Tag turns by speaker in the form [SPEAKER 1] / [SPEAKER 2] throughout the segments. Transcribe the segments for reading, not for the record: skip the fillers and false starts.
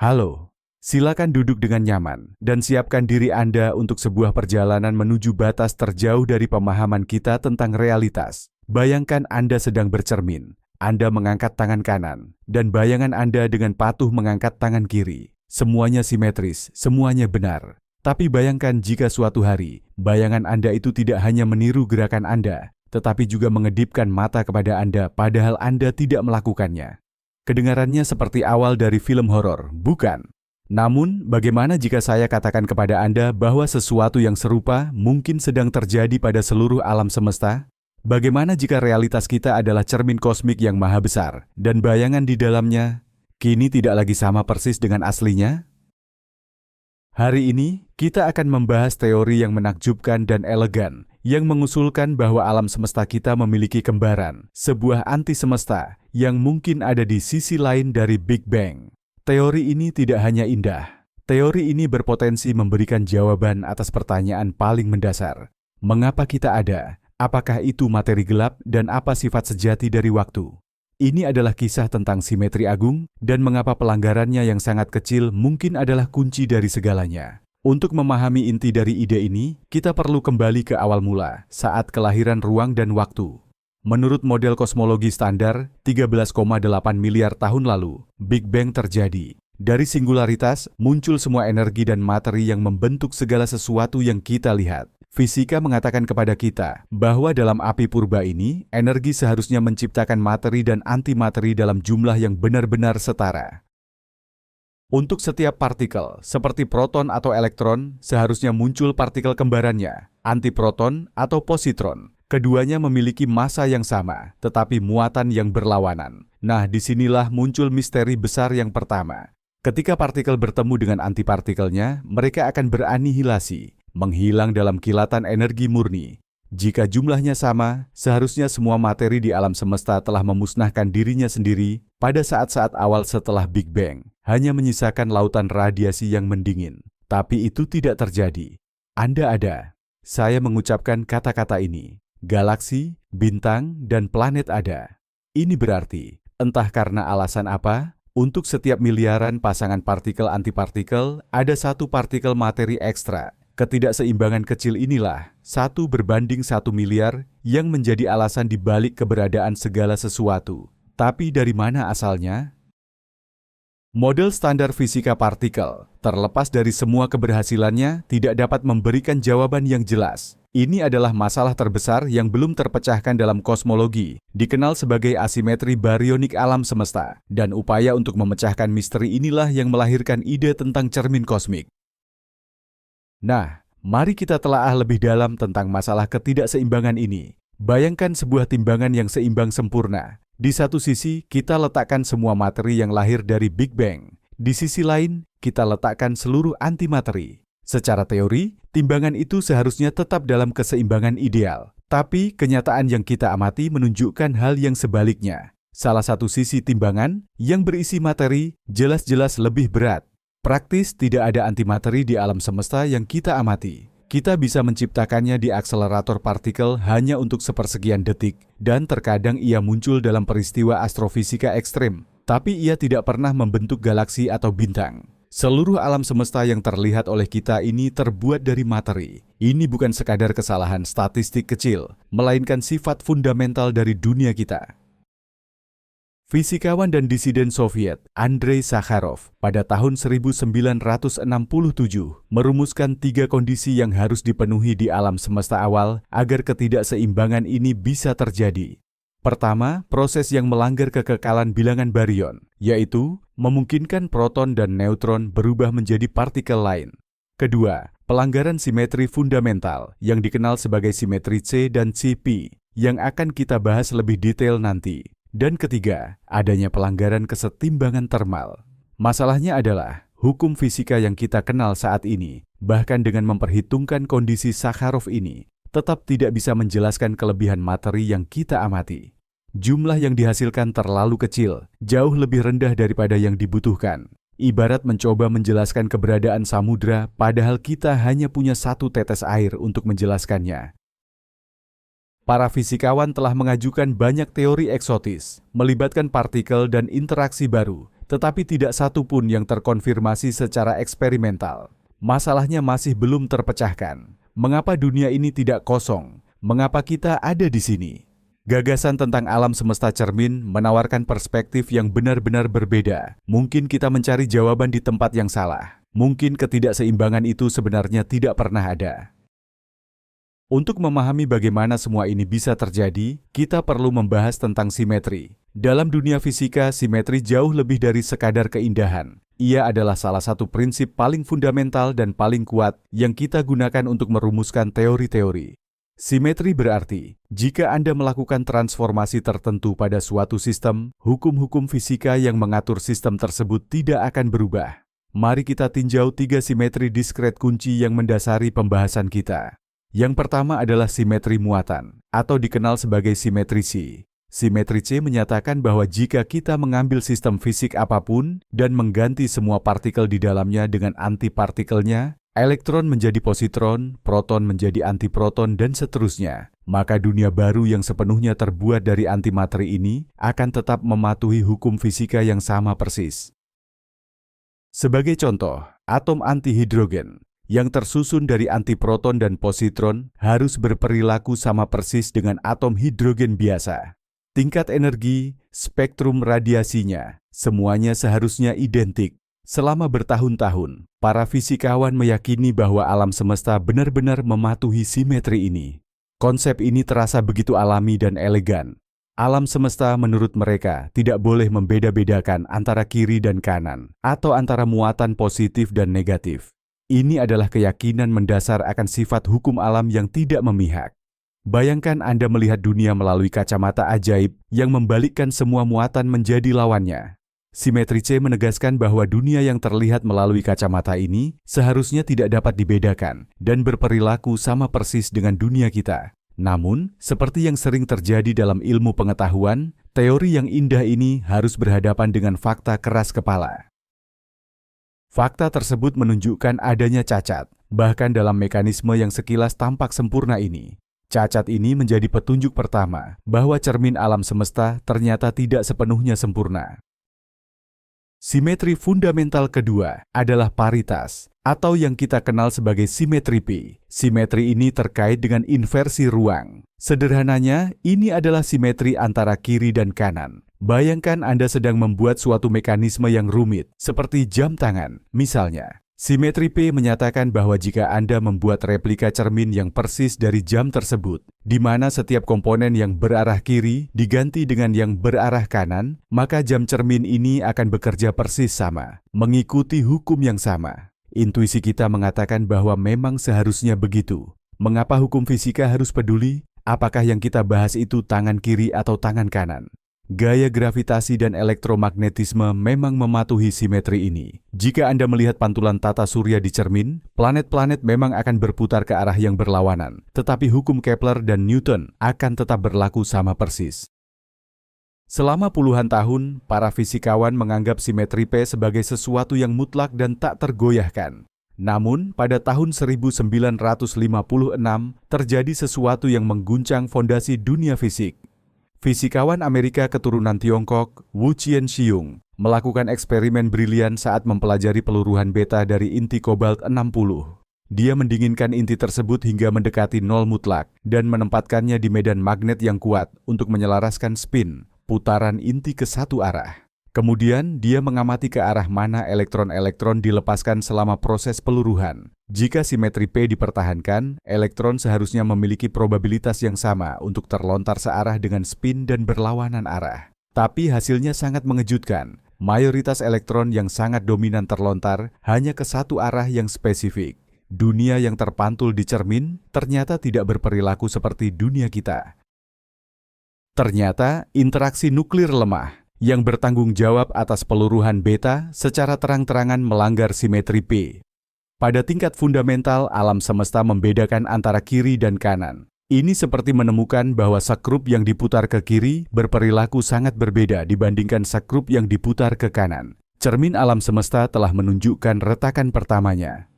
[SPEAKER 1] Halo, silakan duduk dengan nyaman dan siapkan diri Anda untuk sebuah perjalanan menuju batas terjauh dari pemahaman kita tentang realitas. Bayangkan Anda sedang bercermin, Anda mengangkat tangan kanan, dan bayangan Anda dengan patuh mengangkat tangan kiri. Semuanya simetris, semuanya benar. Tapi bayangkan jika suatu hari, bayangan Anda itu tidak hanya meniru gerakan Anda, tetapi juga mengedipkan mata kepada Anda padahal Anda tidak melakukannya. Kedengarannya seperti awal dari film horor, bukan? Namun, bagaimana jika saya katakan kepada Anda bahwa sesuatu yang serupa mungkin sedang terjadi pada seluruh alam semesta? Bagaimana jika realitas kita adalah cermin kosmik yang maha besar, dan bayangan di dalamnya kini tidak lagi sama persis dengan aslinya? Hari ini, kita akan membahas teori yang menakjubkan dan elegan, yang mengusulkan bahwa alam semesta kita memiliki kembaran, sebuah anti semesta yang mungkin ada di sisi lain dari Big Bang. Teori ini tidak hanya indah. Teori ini berpotensi memberikan jawaban atas pertanyaan paling mendasar. Mengapa kita ada? Apakah itu materi gelap dan apa sifat sejati dari waktu? Ini adalah kisah tentang simetri agung dan mengapa pelanggarannya yang sangat kecil mungkin adalah kunci dari segalanya. Untuk memahami inti dari ide ini, kita perlu kembali ke awal mula, saat kelahiran ruang dan waktu. Menurut model kosmologi standar, 13,8 miliar tahun lalu, Big Bang terjadi. Dari singularitas, muncul semua energi dan materi yang membentuk segala sesuatu yang kita lihat. Fisika mengatakan kepada kita bahwa dalam api purba ini, energi seharusnya menciptakan materi dan antimateri dalam jumlah yang benar-benar setara. Untuk setiap partikel, seperti proton atau elektron, seharusnya muncul partikel kembarannya, antiproton atau positron. Keduanya memiliki massa yang sama, tetapi muatan yang berlawanan. Nah, disinilah muncul misteri besar yang pertama. Ketika partikel bertemu dengan antipartikelnya, mereka akan beranihilasi, menghilang dalam kilatan energi murni. Jika jumlahnya sama, seharusnya semua materi di alam semesta telah memusnahkan dirinya sendiri pada saat-saat awal setelah Big Bang, hanya menyisakan lautan radiasi yang mendingin. Tapi itu tidak terjadi. Anda ada. Saya mengucapkan kata-kata ini. Galaksi, bintang, dan planet ada. Ini berarti, entah karena alasan apa, untuk setiap miliaran pasangan partikel-antipartikel, ada satu partikel materi ekstra. Ketidakseimbangan kecil inilah, 1/1 miliar, yang menjadi alasan dibalik keberadaan segala sesuatu. Tapi dari mana asalnya? Model standar fisika partikel, terlepas dari semua keberhasilannya, tidak dapat memberikan jawaban yang jelas. Ini adalah masalah terbesar yang belum terpecahkan dalam kosmologi, dikenal sebagai asimetri barionik alam semesta, dan upaya untuk memecahkan misteri inilah yang melahirkan ide tentang cermin kosmik. Nah, mari kita telaah lebih dalam tentang masalah ketidakseimbangan ini. Bayangkan sebuah timbangan yang seimbang sempurna. Di satu sisi, kita letakkan semua materi yang lahir dari Big Bang. Di sisi lain, kita letakkan seluruh antimateri. Secara teori, timbangan itu seharusnya tetap dalam keseimbangan ideal. Tapi, kenyataan yang kita amati menunjukkan hal yang sebaliknya. Salah satu sisi timbangan, yang berisi materi, jelas-jelas lebih berat. Praktis tidak ada antimateri di alam semesta yang kita amati. Kita bisa menciptakannya di akselerator partikel hanya untuk sepersekian detik, dan terkadang ia muncul dalam peristiwa astrofisika ekstrem, tapi ia tidak pernah membentuk galaksi atau bintang. Seluruh alam semesta yang terlihat oleh kita ini terbuat dari materi. Ini bukan sekadar kesalahan statistik kecil, melainkan sifat fundamental dari dunia kita. Fisikawan dan disiden Soviet, Andrei Sakharov, pada tahun 1967 merumuskan 3 kondisi yang harus dipenuhi di alam semesta awal agar ketidakseimbangan ini bisa terjadi. Pertama, proses yang melanggar kekekalan bilangan baryon, yaitu memungkinkan proton dan neutron berubah menjadi partikel lain. Kedua, pelanggaran simetri fundamental yang dikenal sebagai simetri C dan CP, yang akan kita bahas lebih detail nanti. Dan ketiga, adanya pelanggaran kesetimbangan termal. Masalahnya adalah, hukum fisika yang kita kenal saat ini, bahkan dengan memperhitungkan kondisi Sakharov ini, tetap tidak bisa menjelaskan kelebihan materi yang kita amati. Jumlah yang dihasilkan terlalu kecil, jauh lebih rendah daripada yang dibutuhkan. Ibarat mencoba menjelaskan keberadaan samudra, padahal kita hanya punya 1 tetes air untuk menjelaskannya. Para fisikawan telah mengajukan banyak teori eksotis, melibatkan partikel dan interaksi baru, tetapi tidak satu pun yang terkonfirmasi secara eksperimental. Masalahnya masih belum terpecahkan. Mengapa dunia ini tidak kosong? Mengapa kita ada di sini? Gagasan tentang alam semesta cermin menawarkan perspektif yang benar-benar berbeda. Mungkin kita mencari jawaban di tempat yang salah. Mungkin ketidakseimbangan itu sebenarnya tidak pernah ada. Untuk memahami bagaimana semua ini bisa terjadi, kita perlu membahas tentang simetri. Dalam dunia fisika, simetri jauh lebih dari sekadar keindahan. Ia adalah salah satu prinsip paling fundamental dan paling kuat yang kita gunakan untuk merumuskan teori-teori. Simetri berarti, jika Anda melakukan transformasi tertentu pada suatu sistem, hukum-hukum fisika yang mengatur sistem tersebut tidak akan berubah. Mari kita tinjau 3 simetri diskret kunci yang mendasari pembahasan kita. Yang pertama adalah simetri muatan, atau dikenal sebagai simetri C. Simetri C menyatakan bahwa jika kita mengambil sistem fisik apapun dan mengganti semua partikel di dalamnya dengan antipartikelnya, elektron menjadi positron, proton menjadi antiproton, dan seterusnya, maka dunia baru yang sepenuhnya terbuat dari antimateri ini akan tetap mematuhi hukum fisika yang sama persis. Sebagai contoh, atom antihidrogen yang tersusun dari antiproton dan positron harus berperilaku sama persis dengan atom hidrogen biasa. Tingkat energi, spektrum radiasinya, semuanya seharusnya identik. Selama bertahun-tahun, para fisikawan meyakini bahwa alam semesta benar-benar mematuhi simetri ini. Konsep ini terasa begitu alami dan elegan. Alam semesta menurut mereka tidak boleh membeda-bedakan antara kiri dan kanan, atau antara muatan positif dan negatif. Ini adalah keyakinan mendasar akan sifat hukum alam yang tidak memihak. Bayangkan Anda melihat dunia melalui kacamata ajaib yang membalikkan semua muatan menjadi lawannya. Simetri C menegaskan bahwa dunia yang terlihat melalui kacamata ini seharusnya tidak dapat dibedakan dan berperilaku sama persis dengan dunia kita. Namun, seperti yang sering terjadi dalam ilmu pengetahuan, teori yang indah ini harus berhadapan dengan fakta keras kepala. Fakta tersebut menunjukkan adanya cacat, bahkan dalam mekanisme yang sekilas tampak sempurna ini. Cacat ini menjadi petunjuk pertama bahwa cermin alam semesta ternyata tidak sepenuhnya sempurna. Simetri fundamental kedua adalah paritas, atau yang kita kenal sebagai simetri P. Simetri ini terkait dengan inversi ruang. Sederhananya, ini adalah simetri antara kiri dan kanan. Bayangkan Anda sedang membuat suatu mekanisme yang rumit, seperti jam tangan, misalnya. Simetri P menyatakan bahwa jika Anda membuat replika cermin yang persis dari jam tersebut, di mana setiap komponen yang berarah kiri diganti dengan yang berarah kanan, maka jam cermin ini akan bekerja persis sama, mengikuti hukum yang sama. Intuisi kita mengatakan bahwa memang seharusnya begitu. Mengapa hukum fisika harus peduli? Apakah yang kita bahas itu tangan kiri atau tangan kanan? Gaya gravitasi dan elektromagnetisme memang mematuhi simetri ini. Jika Anda melihat pantulan tata surya di cermin, planet-planet memang akan berputar ke arah yang berlawanan, tetapi hukum Kepler dan Newton akan tetap berlaku sama persis. Selama puluhan tahun, para fisikawan menganggap simetri P sebagai sesuatu yang mutlak dan tak tergoyahkan. Namun, pada tahun 1956, terjadi sesuatu yang mengguncang fondasi dunia fisik. Fisikawan Amerika keturunan Tiongkok, Wu Qianxiong, melakukan eksperimen brilian saat mempelajari peluruhan beta dari inti kobalt 60. Dia mendinginkan inti tersebut hingga mendekati nol mutlak dan menempatkannya di medan magnet yang kuat untuk menyelaraskan spin, putaran inti ke satu arah. Kemudian, dia mengamati ke arah mana elektron-elektron dilepaskan selama proses peluruhan. Jika simetri P dipertahankan, elektron seharusnya memiliki probabilitas yang sama untuk terlontar searah dengan spin dan berlawanan arah. Tapi hasilnya sangat mengejutkan. Mayoritas elektron yang sangat dominan terlontar hanya ke satu arah yang spesifik. Dunia yang terpantul di cermin ternyata tidak berperilaku seperti dunia kita. Ternyata, interaksi nuklir lemah yang bertanggung jawab atas peluruhan beta secara terang-terangan melanggar simetri P. Pada tingkat fundamental, alam semesta membedakan antara kiri dan kanan. Ini seperti menemukan bahwa sekrup yang diputar ke kiri berperilaku sangat berbeda dibandingkan sekrup yang diputar ke kanan. Cermin alam semesta telah menunjukkan retakan pertamanya.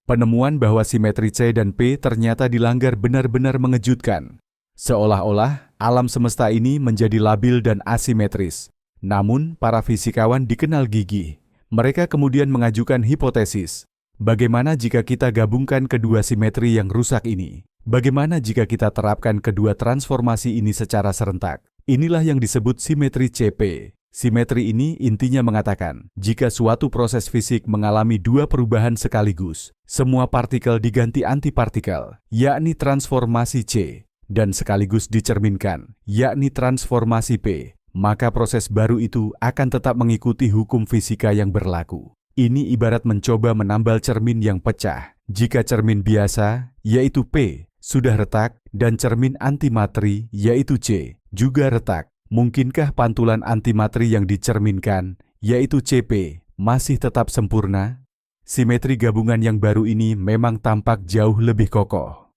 [SPEAKER 1] Penemuan bahwa simetri C dan P ternyata dilanggar benar-benar mengejutkan. Seolah-olah alam semesta ini menjadi labil dan asimetris. Namun, para fisikawan dikenal gigih. Mereka kemudian mengajukan hipotesis. Bagaimana jika kita gabungkan kedua simetri yang rusak ini? Bagaimana jika kita terapkan kedua transformasi ini secara serentak? Inilah yang disebut simetri CP. Simetri ini intinya mengatakan, jika suatu proses fisik mengalami dua perubahan sekaligus, semua partikel diganti antipartikel, yakni transformasi C, dan sekaligus dicerminkan, yakni transformasi P, maka proses baru itu akan tetap mengikuti hukum fisika yang berlaku. Ini ibarat mencoba menambal cermin yang pecah. Jika cermin biasa, yaitu P, sudah retak, dan cermin antimateri, yaitu C, juga retak. Mungkinkah pantulan antimateri yang dicerminkan, yaitu CP, masih tetap sempurna? Simetri gabungan yang baru ini memang tampak jauh lebih kokoh.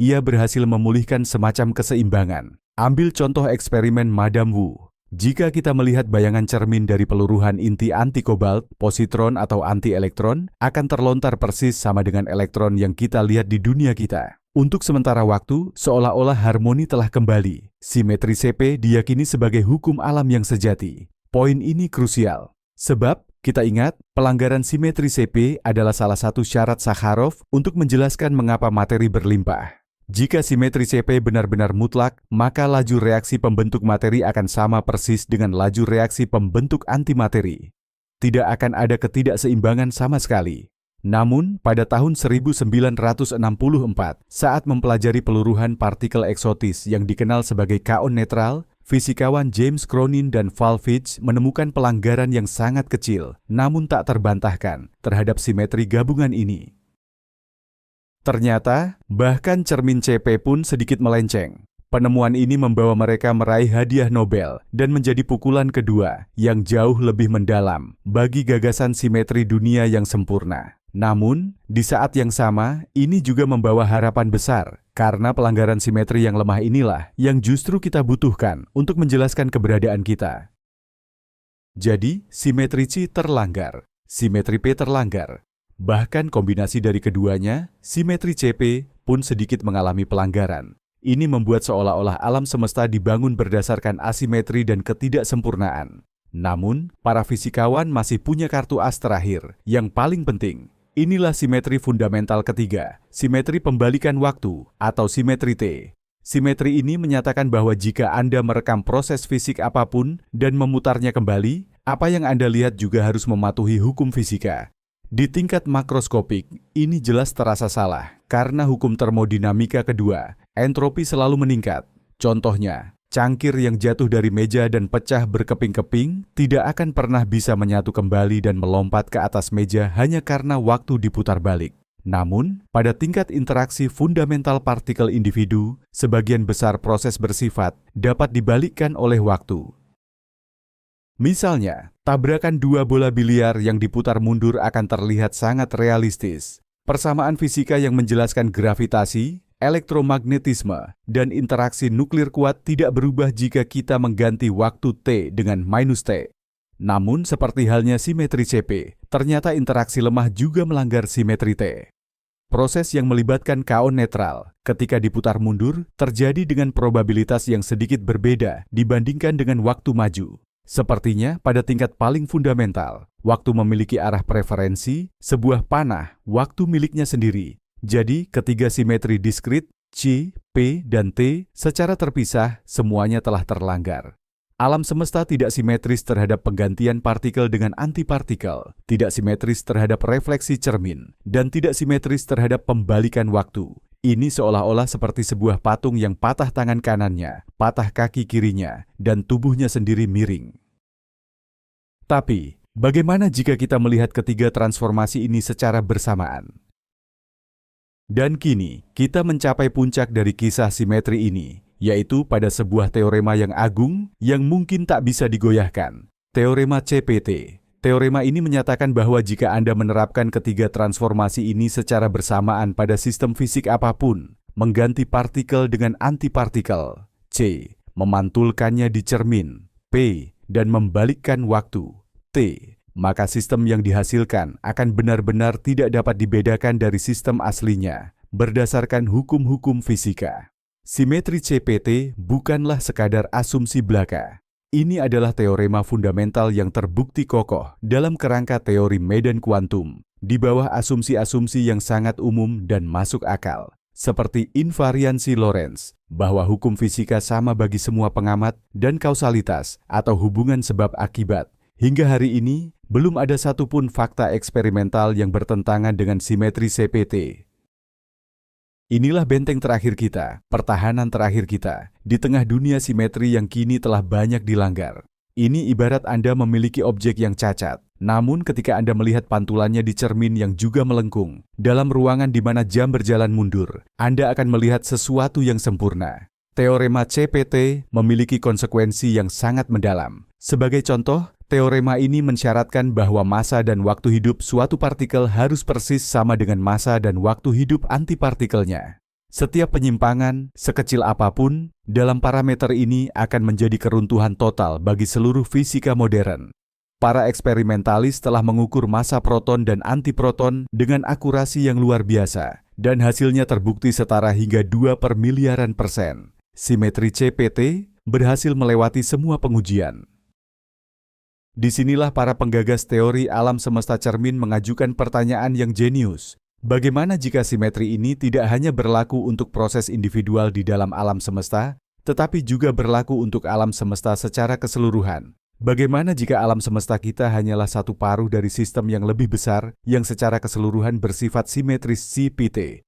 [SPEAKER 1] Ia berhasil memulihkan semacam keseimbangan. Ambil contoh eksperimen Madame Wu. Jika kita melihat bayangan cermin dari peluruhan inti anti-kobalt, positron atau anti-elektron, akan terlontar persis sama dengan elektron yang kita lihat di dunia kita. Untuk sementara waktu, seolah-olah harmoni telah kembali. Simetri CP diyakini sebagai hukum alam yang sejati. Poin ini krusial. Sebab, kita ingat, pelanggaran simetri CP adalah salah satu syarat Sakharov untuk menjelaskan mengapa materi berlimpah. Jika simetri CP benar-benar mutlak, maka laju reaksi pembentuk materi akan sama persis dengan laju reaksi pembentuk antimateri. Tidak akan ada ketidakseimbangan sama sekali. Namun, pada tahun 1964, saat mempelajari peluruhan partikel eksotis yang dikenal sebagai kaon netral, fisikawan James Cronin dan Val Fitch menemukan pelanggaran yang sangat kecil, namun tak terbantahkan, terhadap simetri gabungan ini. Ternyata, bahkan cermin CP pun sedikit melenceng. Penemuan ini membawa mereka meraih hadiah Nobel dan menjadi pukulan kedua yang jauh lebih mendalam bagi gagasan simetri dunia yang sempurna. Namun, di saat yang sama, ini juga membawa harapan besar karena pelanggaran simetri yang lemah inilah yang justru kita butuhkan untuk menjelaskan keberadaan kita. Jadi, simetri C terlanggar, simetri P terlanggar. Bahkan kombinasi dari keduanya, simetri CP pun sedikit mengalami pelanggaran. Ini membuat seolah-olah alam semesta dibangun berdasarkan asimetri dan ketidaksempurnaan. Namun, para fisikawan masih punya kartu as terakhir, yang paling penting. Inilah simetri fundamental ketiga, simetri pembalikan waktu atau simetri T. Simetri ini menyatakan bahwa jika Anda merekam proses fisik apapun dan memutarnya kembali, apa yang Anda lihat juga harus mematuhi hukum fisika. Di tingkat makroskopik, ini jelas terasa salah karena hukum termodinamika kedua, entropi selalu meningkat. Contohnya, cangkir yang jatuh dari meja dan pecah berkeping-keping tidak akan pernah bisa menyatu kembali dan melompat ke atas meja hanya karena waktu diputar balik. Namun, pada tingkat interaksi fundamental partikel individu, sebagian besar proses bersifat dapat dibalikkan oleh waktu. Misalnya, tabrakan dua bola biliar yang diputar mundur akan terlihat sangat realistis. Persamaan fisika yang menjelaskan gravitasi, elektromagnetisme, dan interaksi nuklir kuat tidak berubah jika kita mengganti waktu T dengan minus T. Namun, seperti halnya simetri CP, ternyata interaksi lemah juga melanggar simetri T. Proses yang melibatkan kaon netral ketika diputar mundur terjadi dengan probabilitas yang sedikit berbeda dibandingkan dengan waktu maju. Sepertinya pada tingkat paling fundamental, waktu memiliki arah preferensi, sebuah panah, waktu miliknya sendiri. Jadi, ketiga simetri diskrit, C, P, dan T, secara terpisah, semuanya telah terlanggar. Alam semesta tidak simetris terhadap penggantian partikel dengan antipartikel, tidak simetris terhadap refleksi cermin, dan tidak simetris terhadap pembalikan waktu. Ini seolah-olah seperti sebuah patung yang patah tangan kanannya, patah kaki kirinya, dan tubuhnya sendiri miring. Tapi, bagaimana jika kita melihat ketiga transformasi ini secara bersamaan? Dan kini, kita mencapai puncak dari kisah simetri ini, yaitu pada sebuah teorema yang agung yang mungkin tak bisa digoyahkan, teorema CPT. Teorema ini menyatakan bahwa jika Anda menerapkan ketiga transformasi ini secara bersamaan pada sistem fisik apapun, mengganti partikel dengan antipartikel, C, memantulkannya di cermin, P, dan membalikkan waktu, T, maka sistem yang dihasilkan akan benar-benar tidak dapat dibedakan dari sistem aslinya berdasarkan hukum-hukum fisika. Simetri CPT bukanlah sekadar asumsi belaka. Ini adalah teorema fundamental yang terbukti kokoh dalam kerangka teori medan kuantum, di bawah asumsi-asumsi yang sangat umum dan masuk akal, seperti invariansi Lorentz, bahwa hukum fisika sama bagi semua pengamat, dan kausalitas atau hubungan sebab akibat. Hingga hari ini, belum ada satupun fakta eksperimental yang bertentangan dengan simetri CPT. Inilah benteng terakhir kita, pertahanan terakhir kita, di tengah dunia simetri yang kini telah banyak dilanggar. Ini ibarat Anda memiliki objek yang cacat, namun ketika Anda melihat pantulannya di cermin yang juga melengkung, dalam ruangan di mana jam berjalan mundur, Anda akan melihat sesuatu yang sempurna. Teorema CPT memiliki konsekuensi yang sangat mendalam. Sebagai contoh, teorema ini mensyaratkan bahwa massa dan waktu hidup suatu partikel harus persis sama dengan massa dan waktu hidup antipartikelnya. Setiap penyimpangan, sekecil apapun, dalam parameter ini akan menjadi keruntuhan total bagi seluruh fisika modern. Para eksperimentalis telah mengukur massa proton dan antiproton dengan akurasi yang luar biasa, dan hasilnya terbukti setara hingga 2/miliaran%. Simetri CPT berhasil melewati semua pengujian. Disinilah para penggagas teori alam semesta cermin mengajukan pertanyaan yang jenius. Bagaimana jika simetri ini tidak hanya berlaku untuk proses individual di dalam alam semesta, tetapi juga berlaku untuk alam semesta secara keseluruhan? Bagaimana jika alam semesta kita hanyalah satu paruh dari sistem yang lebih besar yang secara keseluruhan bersifat simetris CPT?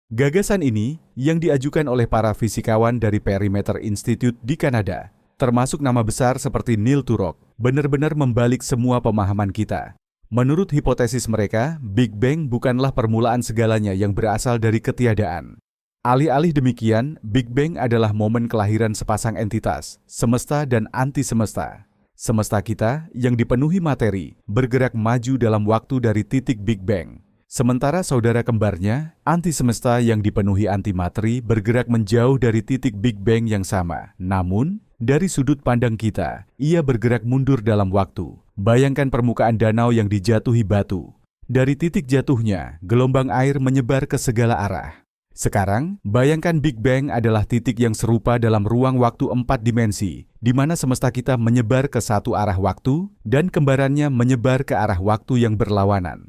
[SPEAKER 1] Gagasan ini, yang diajukan oleh para fisikawan dari Perimeter Institute di Kanada, termasuk nama besar seperti Neil Turok, benar-benar membalik semua pemahaman kita. Menurut hipotesis mereka, Big Bang bukanlah permulaan segalanya yang berasal dari ketiadaan. Alih-alih demikian, Big Bang adalah momen kelahiran sepasang entitas, semesta dan anti-semesta. Semesta kita, yang dipenuhi materi, bergerak maju dalam waktu dari titik Big Bang. Sementara saudara kembarnya, anti-semesta yang dipenuhi antimateri, bergerak menjauh dari titik Big Bang yang sama. Namun, dari sudut pandang kita, ia bergerak mundur dalam waktu. Bayangkan permukaan danau yang dijatuhi batu. Dari titik jatuhnya, gelombang air menyebar ke segala arah. Sekarang, bayangkan Big Bang adalah titik yang serupa dalam ruang waktu 4 dimensi, di mana semesta kita menyebar ke satu arah waktu, dan kembarannya menyebar ke arah waktu yang berlawanan.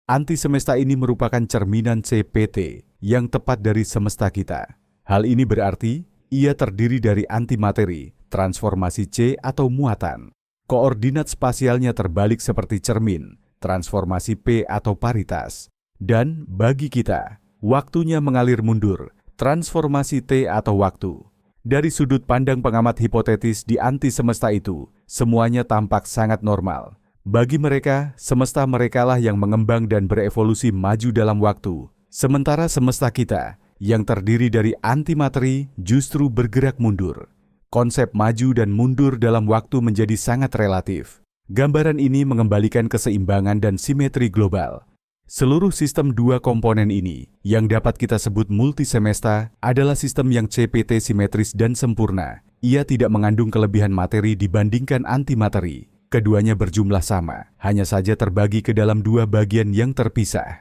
[SPEAKER 1] Anti-semesta ini merupakan cerminan CPT yang tepat dari semesta kita. Hal ini berarti, ia terdiri dari antimateri, transformasi C atau muatan. Koordinat spasialnya terbalik seperti cermin, transformasi P atau paritas. Dan bagi kita, waktunya mengalir mundur, transformasi T atau waktu. Dari sudut pandang pengamat hipotetis di anti-semesta itu, semuanya tampak sangat normal. Bagi mereka, semesta merekalah yang mengembang dan berevolusi maju dalam waktu. Sementara semesta kita, yang terdiri dari antimateri, justru bergerak mundur. Konsep maju dan mundur dalam waktu menjadi sangat relatif. Gambaran ini mengembalikan keseimbangan dan simetri global. Seluruh sistem dua komponen ini, yang dapat kita sebut multisemesta, adalah sistem yang CPT simetris dan sempurna. Ia tidak mengandung kelebihan materi dibandingkan antimateri. Keduanya berjumlah sama, hanya saja terbagi ke dalam dua bagian yang terpisah.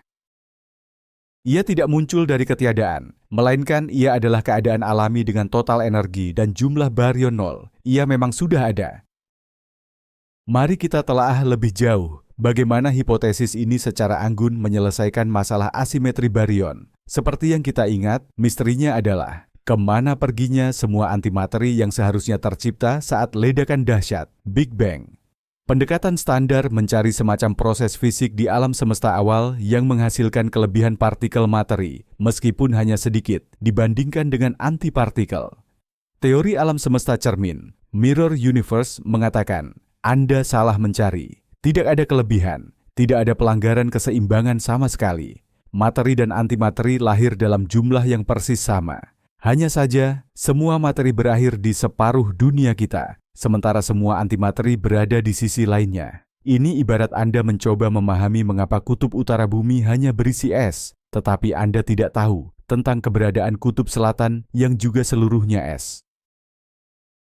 [SPEAKER 1] Ia tidak muncul dari ketiadaan, melainkan ia adalah keadaan alami dengan total energi dan jumlah baryon nol. Ia memang sudah ada. Mari kita telaah lebih jauh bagaimana hipotesis ini secara anggun menyelesaikan masalah asimetri baryon. Seperti yang kita ingat, misterinya adalah kemana perginya semua antimateri yang seharusnya tercipta saat ledakan dahsyat, Big Bang. Pendekatan standar mencari semacam proses fisik di alam semesta awal yang menghasilkan kelebihan partikel materi, meskipun hanya sedikit, dibandingkan dengan antipartikel. Teori alam semesta cermin, Mirror Universe, mengatakan, Anda salah mencari. Tidak ada kelebihan, tidak ada pelanggaran keseimbangan sama sekali. Materi dan antimateri lahir dalam jumlah yang persis sama. Hanya saja, semua materi berakhir di separuh dunia kita, sementara semua antimateri berada di sisi lainnya. Ini ibarat Anda mencoba memahami mengapa kutub utara bumi hanya berisi es, tetapi Anda tidak tahu tentang keberadaan kutub selatan yang juga seluruhnya es.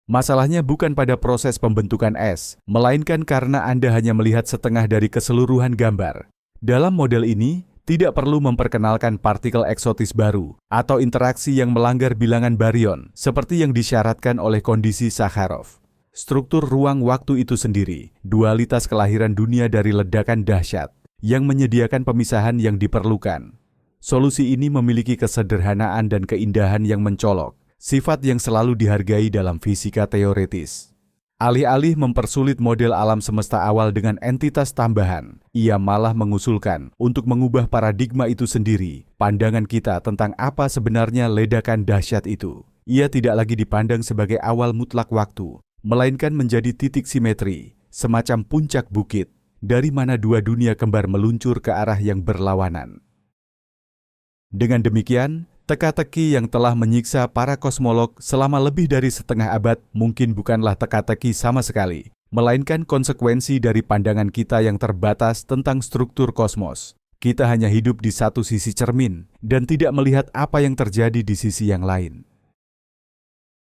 [SPEAKER 1] Masalahnya bukan pada proses pembentukan es, melainkan karena Anda hanya melihat setengah dari keseluruhan gambar. Dalam model ini, tidak perlu memperkenalkan partikel eksotis baru atau interaksi yang melanggar bilangan baryon seperti yang disyaratkan oleh kondisi Sakharov. Struktur ruang waktu itu sendiri, dualitas kelahiran dunia dari ledakan dahsyat yang menyediakan pemisahan yang diperlukan. Solusi ini memiliki kesederhanaan dan keindahan yang mencolok, sifat yang selalu dihargai dalam fisika teoretis. Alih-alih mempersulit model alam semesta awal dengan entitas tambahan, ia malah mengusulkan untuk mengubah paradigma itu sendiri, pandangan kita tentang apa sebenarnya ledakan dahsyat itu. Ia tidak lagi dipandang sebagai awal mutlak waktu, melainkan menjadi titik simetri, semacam puncak bukit, dari mana dua dunia kembar meluncur ke arah yang berlawanan. Dengan demikian, teka-teki yang telah menyiksa para kosmolog selama lebih dari setengah abad mungkin bukanlah teka-teki sama sekali, melainkan konsekuensi dari pandangan kita yang terbatas tentang struktur kosmos. Kita hanya hidup di satu sisi cermin dan tidak melihat apa yang terjadi di sisi yang lain.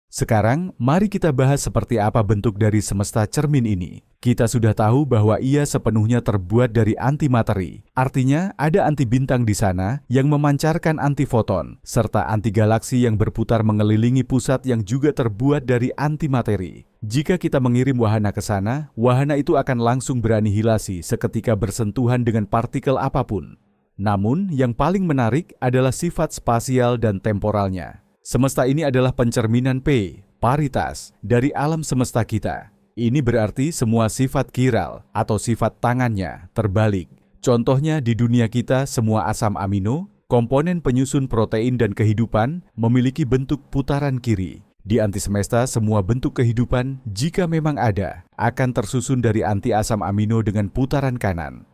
[SPEAKER 1] Sekarang, mari kita bahas seperti apa bentuk dari semesta cermin ini. Kita sudah tahu bahwa ia sepenuhnya terbuat dari antimateri. Artinya, ada anti bintang di sana yang memancarkan antifoton, serta anti galaksi yang berputar mengelilingi pusat yang juga terbuat dari antimateri. Jika kita mengirim wahana ke sana, wahana itu akan langsung beranihilasi seketika bersentuhan dengan partikel apapun. Namun, yang paling menarik adalah sifat spasial dan temporalnya. Semesta ini adalah pencerminan P, paritas, dari alam semesta kita. Ini berarti semua sifat kiral atau sifat tangannya terbalik. Contohnya di dunia kita semua asam amino, komponen penyusun protein dan kehidupan memiliki bentuk putaran kiri. Di antisemesta semua bentuk kehidupan, jika memang ada, akan tersusun dari anti asam amino dengan putaran kanan.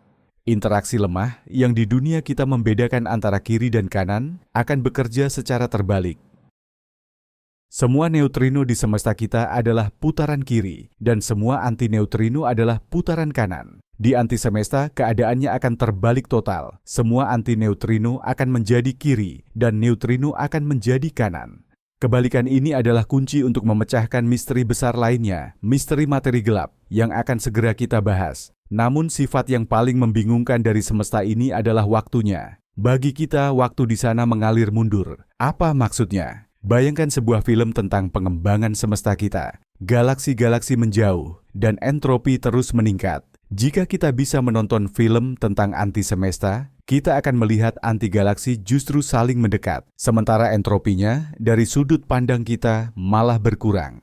[SPEAKER 1] Interaksi lemah yang di dunia kita membedakan antara kiri dan kanan akan bekerja secara terbalik. Semua neutrino di semesta kita adalah putaran kiri, dan semua antineutrino adalah putaran kanan. Di antisemesta, keadaannya akan terbalik total. Semua antineutrino akan menjadi kiri, dan neutrino akan menjadi kanan. Kebalikan ini adalah kunci untuk memecahkan misteri besar lainnya, misteri materi gelap, yang akan segera kita bahas. Namun sifat yang paling membingungkan dari semesta ini adalah waktunya. Bagi kita, waktu di sana mengalir mundur. Apa maksudnya? Bayangkan sebuah film tentang pengembangan semesta kita. Galaksi-galaksi menjauh dan entropi terus meningkat. Jika kita bisa menonton film tentang antisemesta, kita akan melihat anti-galaksi justru saling mendekat, sementara entropinya dari sudut pandang kita malah berkurang.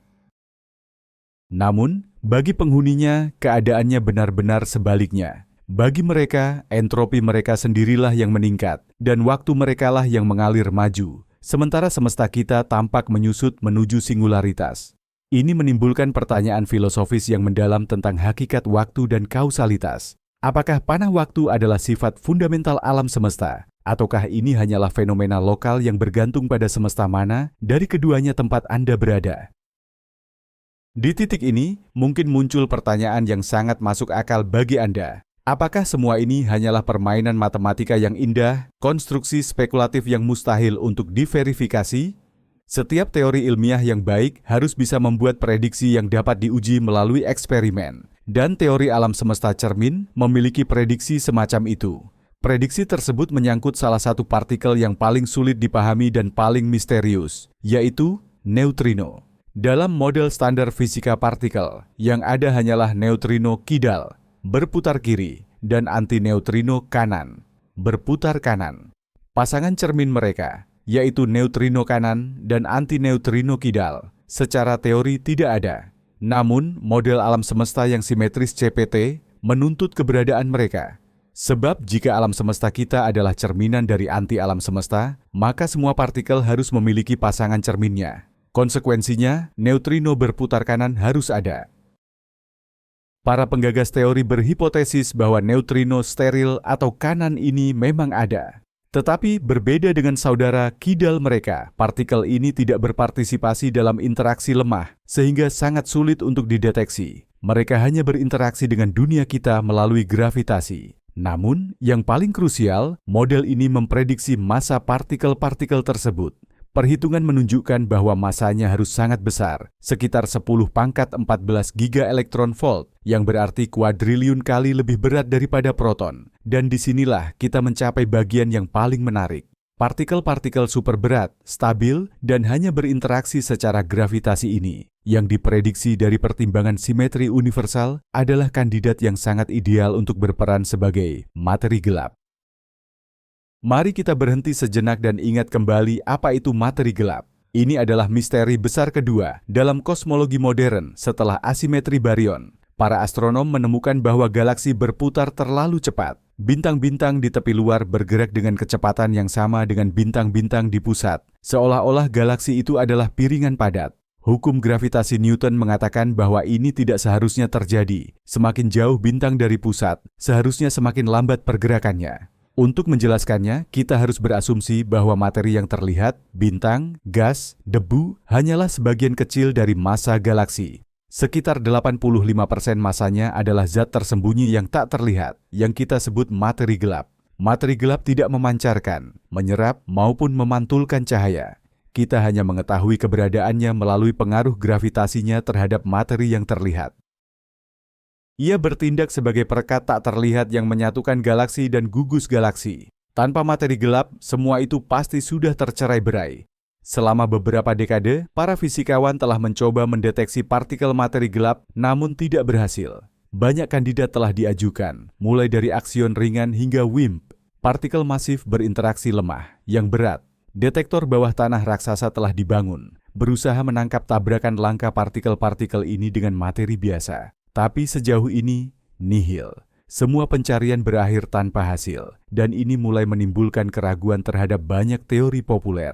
[SPEAKER 1] Namun, bagi penghuninya, keadaannya benar-benar sebaliknya. Bagi mereka, entropi mereka sendirilah yang meningkat, dan waktu merekalah yang mengalir maju. Sementara semesta kita tampak menyusut menuju singularitas. Ini menimbulkan pertanyaan filosofis yang mendalam tentang hakikat waktu dan kausalitas. Apakah panah waktu adalah sifat fundamental alam semesta? Ataukah ini hanyalah fenomena lokal yang bergantung pada semesta mana dari keduanya tempat Anda berada? Di titik ini, mungkin muncul pertanyaan yang sangat masuk akal bagi Anda. Apakah semua ini hanyalah permainan matematika yang indah, konstruksi spekulatif yang mustahil untuk diverifikasi? Setiap teori ilmiah yang baik harus bisa membuat prediksi yang dapat diuji melalui eksperimen. Dan teori alam semesta cermin memiliki prediksi semacam itu. Prediksi tersebut menyangkut salah satu partikel yang paling sulit dipahami dan paling misterius, yaitu neutrino. Dalam model standar fisika partikel, yang ada hanyalah neutrino kidal, berputar kiri, dan antineutrino kanan, berputar kanan. Pasangan cermin mereka, yaitu neutrino kanan dan antineutrino kidal, secara teori tidak ada. Namun, model alam semesta yang simetris CPT menuntut keberadaan mereka. Sebab jika alam semesta kita adalah cerminan dari anti-alam semesta, maka semua partikel harus memiliki pasangan cerminnya. Konsekuensinya, neutrino berputar kanan harus ada. Para penggagas teori berhipotesis bahwa neutrino steril atau kanan ini memang ada. Tetapi berbeda dengan saudara kidal mereka, partikel ini tidak berpartisipasi dalam interaksi lemah, sehingga sangat sulit untuk dideteksi. Mereka hanya berinteraksi dengan dunia kita melalui gravitasi. Namun, yang paling krusial, model ini memprediksi massa partikel-partikel tersebut. Perhitungan menunjukkan bahwa masanya harus sangat besar, sekitar 10 pangkat 14 gigaelektronvolt, yang berarti kuadriliun kali lebih berat daripada proton. Dan disinilah kita mencapai bagian yang paling menarik. Partikel-partikel superberat, stabil, dan hanya berinteraksi secara gravitasi ini, yang diprediksi dari pertimbangan simetri universal, adalah kandidat yang sangat ideal untuk berperan sebagai materi gelap. Mari kita berhenti sejenak dan ingat kembali apa itu materi gelap. Ini adalah misteri besar kedua dalam kosmologi modern setelah asimetri baryon. Para astronom menemukan bahwa galaksi berputar terlalu cepat. Bintang-bintang di tepi luar bergerak dengan kecepatan yang sama dengan bintang-bintang di pusat, seolah-olah galaksi itu adalah piringan padat. Hukum gravitasi Newton mengatakan bahwa ini tidak seharusnya terjadi. Semakin jauh bintang dari pusat, seharusnya semakin lambat pergerakannya. Untuk menjelaskannya, kita harus berasumsi bahwa materi yang terlihat, bintang, gas, debu, hanyalah sebagian kecil dari massa galaksi. Sekitar 85% massanya adalah zat tersembunyi yang tak terlihat, yang kita sebut materi gelap. Materi gelap tidak memancarkan, menyerap, maupun memantulkan cahaya. Kita hanya mengetahui keberadaannya melalui pengaruh gravitasinya terhadap materi yang terlihat. Ia bertindak sebagai perekat tak terlihat yang menyatukan galaksi dan gugus galaksi. Tanpa materi gelap, semua itu pasti sudah tercerai-berai. Selama beberapa dekade, para fisikawan telah mencoba mendeteksi partikel materi gelap, namun tidak berhasil. Banyak kandidat telah diajukan, mulai dari aksion ringan hingga WIMP. Partikel masif berinteraksi lemah, yang berat. Detektor bawah tanah raksasa telah dibangun, berusaha menangkap tabrakan langka partikel-partikel ini dengan materi biasa. Tapi sejauh ini, nihil. Semua pencarian berakhir tanpa hasil, dan ini mulai menimbulkan keraguan terhadap banyak teori populer.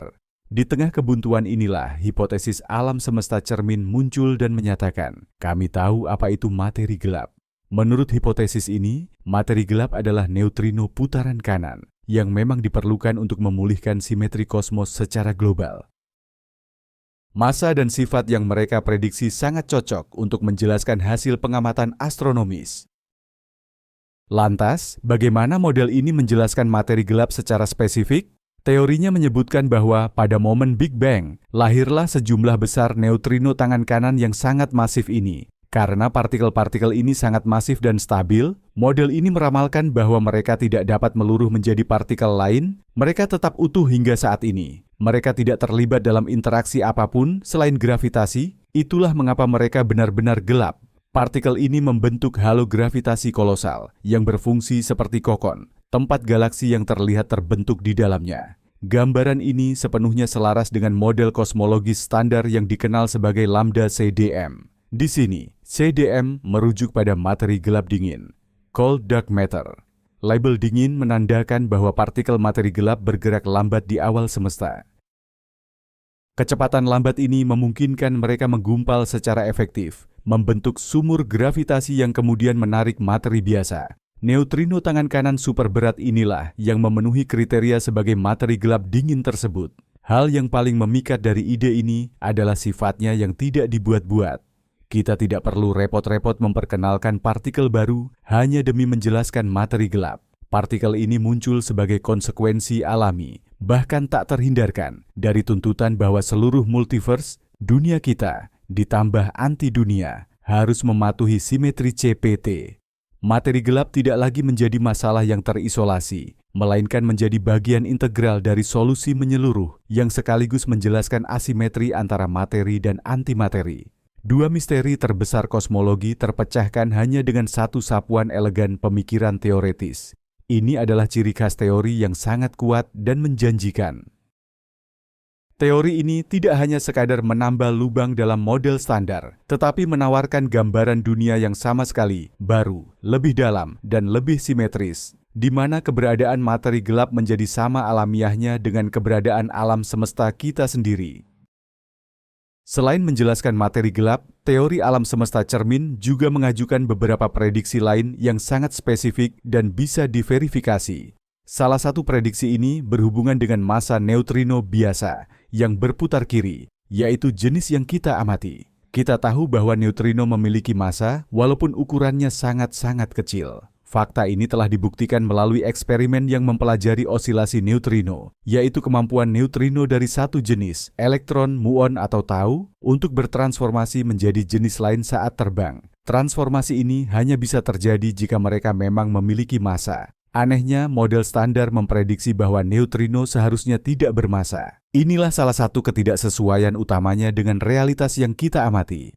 [SPEAKER 1] Di tengah kebuntuan inilah, hipotesis alam semesta cermin muncul dan menyatakan, kami tahu apa itu materi gelap. Menurut hipotesis ini, materi gelap adalah neutrino putaran kanan, yang memang diperlukan untuk memulihkan simetri kosmos secara global. Massa dan sifat yang mereka prediksi sangat cocok untuk menjelaskan hasil pengamatan astronomis. Lantas, bagaimana model ini menjelaskan materi gelap secara spesifik? Teorinya menyebutkan bahwa pada momen Big Bang, lahirlah sejumlah besar neutrino tangan kanan yang sangat masif ini. Karena partikel-partikel ini sangat masif dan stabil, model ini meramalkan bahwa mereka tidak dapat meluruh menjadi partikel lain, mereka tetap utuh hingga saat ini. Mereka tidak terlibat dalam interaksi apapun selain gravitasi, itulah mengapa mereka benar-benar gelap. Partikel ini membentuk halo gravitasi kolosal yang berfungsi seperti kokon, tempat galaksi yang terlihat terbentuk di dalamnya. Gambaran ini sepenuhnya selaras dengan model kosmologis standar yang dikenal sebagai lambda CDM. Di sini, CDM merujuk pada materi gelap dingin, cold dark matter. Label dingin menandakan bahwa partikel materi gelap bergerak lambat di awal semesta. Kecepatan lambat ini memungkinkan mereka menggumpal secara efektif, membentuk sumur gravitasi yang kemudian menarik materi biasa. Neutrino tangan kanan superberat inilah yang memenuhi kriteria sebagai materi gelap dingin tersebut. Hal yang paling memikat dari ide ini adalah sifatnya yang tidak dibuat-buat. Kita tidak perlu repot-repot memperkenalkan partikel baru hanya demi menjelaskan materi gelap. Partikel ini muncul sebagai konsekuensi alami, bahkan tak terhindarkan dari tuntutan bahwa seluruh multiverse, dunia kita, ditambah anti-dunia, harus mematuhi simetri CPT. Materi gelap tidak lagi menjadi masalah yang terisolasi, melainkan menjadi bagian integral dari solusi menyeluruh yang sekaligus menjelaskan asimetri antara materi dan antimateri. Dua misteri terbesar kosmologi terpecahkan hanya dengan satu sapuan elegan pemikiran teoretis. Ini adalah ciri khas teori yang sangat kuat dan menjanjikan. Teori ini tidak hanya sekadar menambal lubang dalam model standar, tetapi menawarkan gambaran dunia yang sama sekali baru, lebih dalam, dan lebih simetris, di mana keberadaan materi gelap menjadi sama alamiahnya dengan keberadaan alam semesta kita sendiri. Selain menjelaskan materi gelap, teori alam semesta cermin juga mengajukan beberapa prediksi lain yang sangat spesifik dan bisa diverifikasi. Salah satu prediksi ini berhubungan dengan massa neutrino biasa yang berputar kiri, yaitu jenis yang kita amati. Kita tahu bahwa neutrino memiliki massa walaupun ukurannya sangat-sangat kecil. Fakta ini telah dibuktikan melalui eksperimen yang mempelajari osilasi neutrino, yaitu kemampuan neutrino dari satu jenis, elektron, muon atau tau, untuk bertransformasi menjadi jenis lain saat terbang. Transformasi ini hanya bisa terjadi jika mereka memang memiliki massa. Anehnya, model standar memprediksi bahwa neutrino seharusnya tidak bermassa. Inilah salah satu ketidaksesuaian utamanya dengan realitas yang kita amati.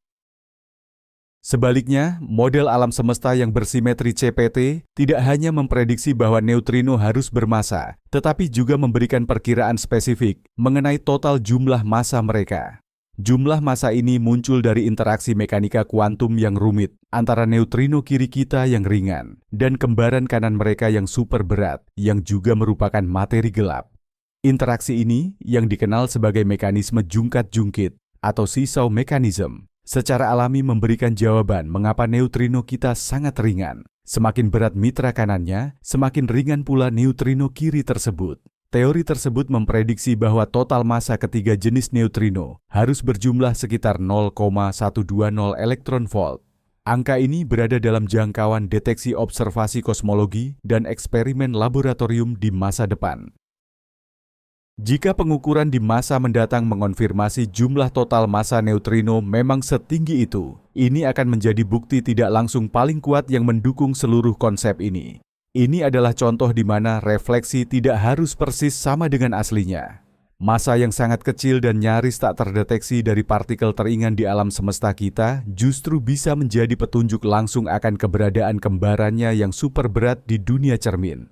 [SPEAKER 1] Sebaliknya, model alam semesta yang bersimetri CPT tidak hanya memprediksi bahwa neutrino harus bermassa, tetapi juga memberikan perkiraan spesifik mengenai total jumlah massa mereka. Jumlah massa ini muncul dari interaksi mekanika kuantum yang rumit antara neutrino kiri kita yang ringan dan kembaran kanan mereka yang super berat, yang juga merupakan materi gelap. Interaksi ini, yang dikenal sebagai mekanisme jungkat-jungkit atau seesaw mechanism, secara alami memberikan jawaban mengapa neutrino kita sangat ringan. Semakin berat mitra kanannya, semakin ringan pula neutrino kiri tersebut. Teori tersebut memprediksi bahwa total massa ketiga jenis neutrino harus berjumlah sekitar 0,120 elektron volt. Angka ini berada dalam jangkauan deteksi observasi kosmologi dan eksperimen laboratorium di masa depan. Jika pengukuran di masa mendatang mengonfirmasi jumlah total massa neutrino memang setinggi itu, ini akan menjadi bukti tidak langsung paling kuat yang mendukung seluruh konsep ini. Ini adalah contoh di mana refleksi tidak harus persis sama dengan aslinya. Massa yang sangat kecil dan nyaris tak terdeteksi dari partikel teringan di alam semesta kita justru bisa menjadi petunjuk langsung akan keberadaan kembarannya yang super berat di dunia cermin.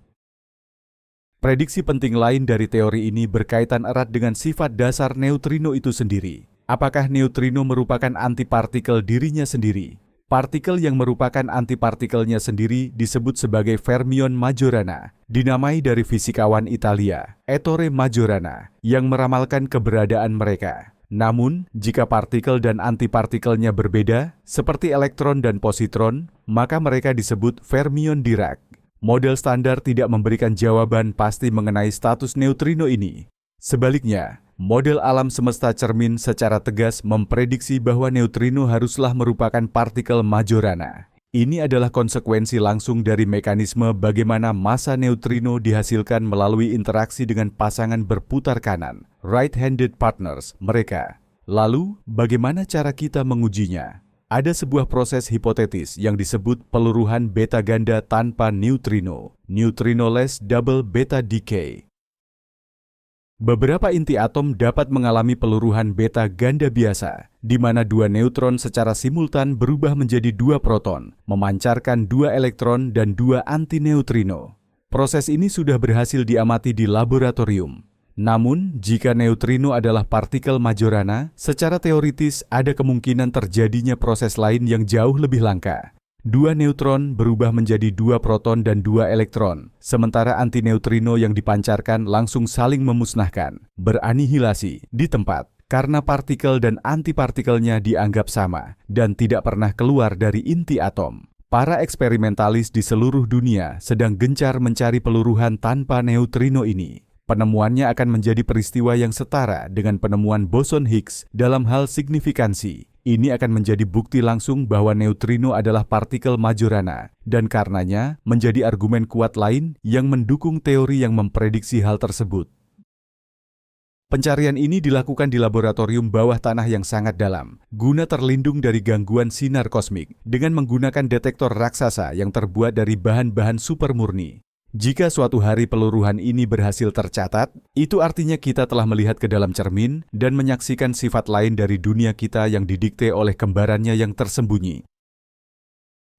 [SPEAKER 1] Prediksi penting lain dari teori ini berkaitan erat dengan sifat dasar neutrino itu sendiri. Apakah neutrino merupakan antipartikel dirinya sendiri? Partikel yang merupakan antipartikelnya sendiri disebut sebagai fermion Majorana, dinamai dari fisikawan Italia, Ettore Majorana, yang meramalkan keberadaan mereka. Namun, jika partikel dan antipartikelnya berbeda, seperti elektron dan positron, maka mereka disebut fermion Dirac. Model standar tidak memberikan jawaban pasti mengenai status neutrino ini. Sebaliknya, model alam semesta cermin secara tegas memprediksi bahwa neutrino haruslah merupakan partikel Majorana. Ini adalah konsekuensi langsung dari mekanisme bagaimana massa neutrino dihasilkan melalui interaksi dengan pasangan berputar kanan, right-handed partners, mereka. Lalu, bagaimana cara kita mengujinya? Ada sebuah proses hipotetis yang disebut peluruhan beta ganda tanpa neutrino, neutrinoless double beta decay. Beberapa inti atom dapat mengalami peluruhan beta ganda biasa, di mana dua neutron secara simultan berubah menjadi dua proton, memancarkan dua elektron dan dua antineutrino. Proses ini sudah berhasil diamati di laboratorium. Namun, jika neutrino adalah partikel Majorana, secara teoritis ada kemungkinan terjadinya proses lain yang jauh lebih langka. Dua neutron berubah menjadi dua proton dan dua elektron, sementara antineutrino yang dipancarkan langsung saling memusnahkan, beranihilasi di tempat, karena partikel dan antipartikelnya dianggap sama dan tidak pernah keluar dari inti atom. Para eksperimentalis di seluruh dunia sedang gencar mencari peluruhan tanpa neutrino ini. Penemuannya akan menjadi peristiwa yang setara dengan penemuan boson Higgs dalam hal signifikansi. Ini akan menjadi bukti langsung bahwa neutrino adalah partikel Majorana, dan karenanya menjadi argumen kuat lain yang mendukung teori yang memprediksi hal tersebut. Pencarian ini dilakukan di laboratorium bawah tanah yang sangat dalam, guna terlindung dari gangguan sinar kosmik dengan menggunakan detektor raksasa yang terbuat dari bahan-bahan supermurni. Jika suatu hari peluruhan ini berhasil tercatat, itu artinya kita telah melihat ke dalam cermin dan menyaksikan sifat lain dari dunia kita yang didikte oleh kembarannya yang tersembunyi.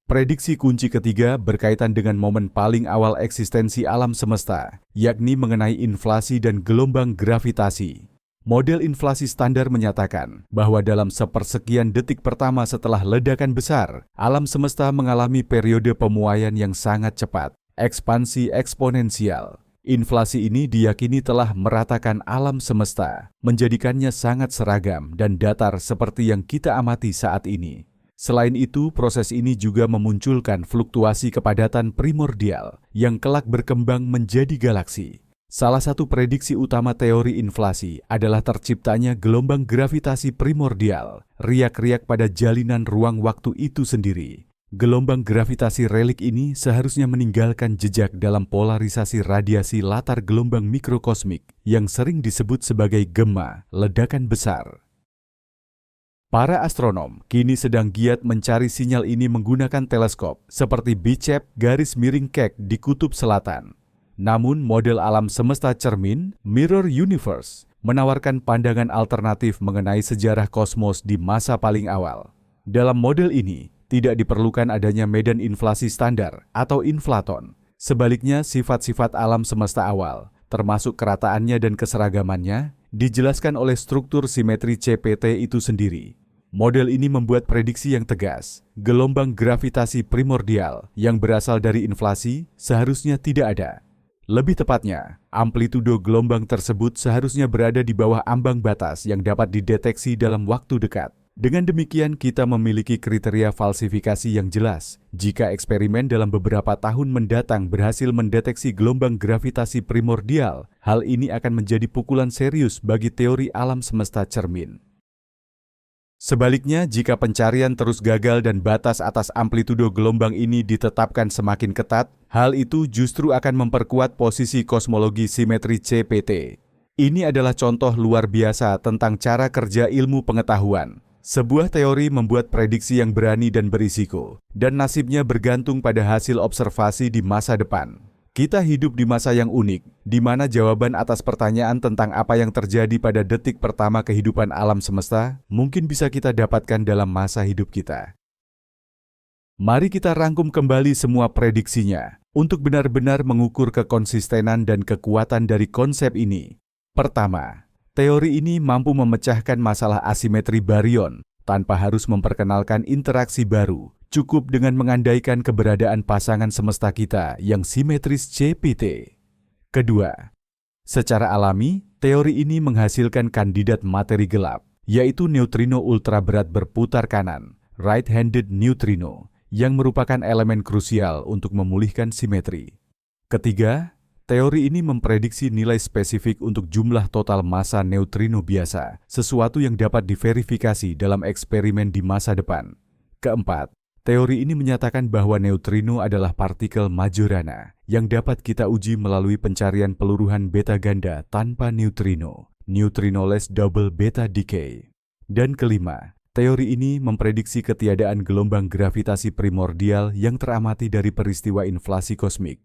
[SPEAKER 1] Prediksi kunci ketiga berkaitan dengan momen paling awal eksistensi alam semesta, yakni mengenai inflasi dan gelombang gravitasi. Model inflasi standar menyatakan bahwa dalam sepersekian detik pertama setelah ledakan besar, alam semesta mengalami periode pemuaian yang sangat cepat. Ekspansi eksponensial. Inflasi ini diyakini telah meratakan alam semesta, menjadikannya sangat seragam dan datar seperti yang kita amati saat ini. Selain itu, proses ini juga memunculkan fluktuasi kepadatan primordial yang kelak berkembang menjadi galaksi. Salah satu prediksi utama teori inflasi adalah terciptanya gelombang gravitasi primordial, riak-riak pada jalinan ruang waktu itu sendiri. Gelombang gravitasi relik ini seharusnya meninggalkan jejak dalam polarisasi radiasi latar gelombang mikrokosmik yang sering disebut sebagai gema, ledakan besar. Para astronom kini sedang giat mencari sinyal ini menggunakan teleskop seperti Bicep garis miring Keck di Kutub Selatan. Namun model alam semesta cermin, Mirror Universe, menawarkan pandangan alternatif mengenai sejarah kosmos di masa paling awal. Dalam model ini, tidak diperlukan adanya medan inflasi standar atau inflaton. Sebaliknya, sifat-sifat alam semesta awal, termasuk kerataannya dan keseragamannya, dijelaskan oleh struktur simetri CPT itu sendiri. Model ini membuat prediksi yang tegas. Gelombang gravitasi primordial yang berasal dari inflasi seharusnya tidak ada. Lebih tepatnya, amplitudo gelombang tersebut seharusnya berada di bawah ambang batas yang dapat dideteksi dalam waktu dekat. Dengan demikian, kita memiliki kriteria falsifikasi yang jelas. Jika eksperimen dalam beberapa tahun mendatang berhasil mendeteksi gelombang gravitasi primordial, hal ini akan menjadi pukulan serius bagi teori alam semesta cermin. Sebaliknya, jika pencarian terus gagal dan batas atas amplitudo gelombang ini ditetapkan semakin ketat, hal itu justru akan memperkuat posisi kosmologi simetri CPT. Ini adalah contoh luar biasa tentang cara kerja ilmu pengetahuan. Sebuah teori membuat prediksi yang berani dan berisiko, dan nasibnya bergantung pada hasil observasi di masa depan. Kita hidup di masa yang unik, di mana jawaban atas pertanyaan tentang apa yang terjadi pada detik pertama kehidupan alam semesta mungkin bisa kita dapatkan dalam masa hidup kita. Mari kita rangkum kembali semua prediksinya untuk benar-benar mengukur kekonsistenan dan kekuatan dari konsep ini. Pertama, teori ini mampu memecahkan masalah asimetri baryon tanpa harus memperkenalkan interaksi baru. Cukup dengan mengandaikan keberadaan pasangan semesta kita yang simetris CPT. Kedua, secara alami, teori ini menghasilkan kandidat materi gelap, yaitu neutrino ultraberat berputar kanan, right-handed neutrino, yang merupakan elemen krusial untuk memulihkan simetri. Ketiga, teori ini memprediksi nilai spesifik untuk jumlah total massa neutrino biasa, sesuatu yang dapat diverifikasi dalam eksperimen di masa depan. Keempat, teori ini menyatakan bahwa neutrino adalah partikel Majorana yang dapat kita uji melalui pencarian peluruhan beta ganda tanpa neutrino, neutrinoless double beta decay. Dan kelima, teori ini memprediksi ketiadaan gelombang gravitasi primordial yang teramati dari peristiwa inflasi kosmik.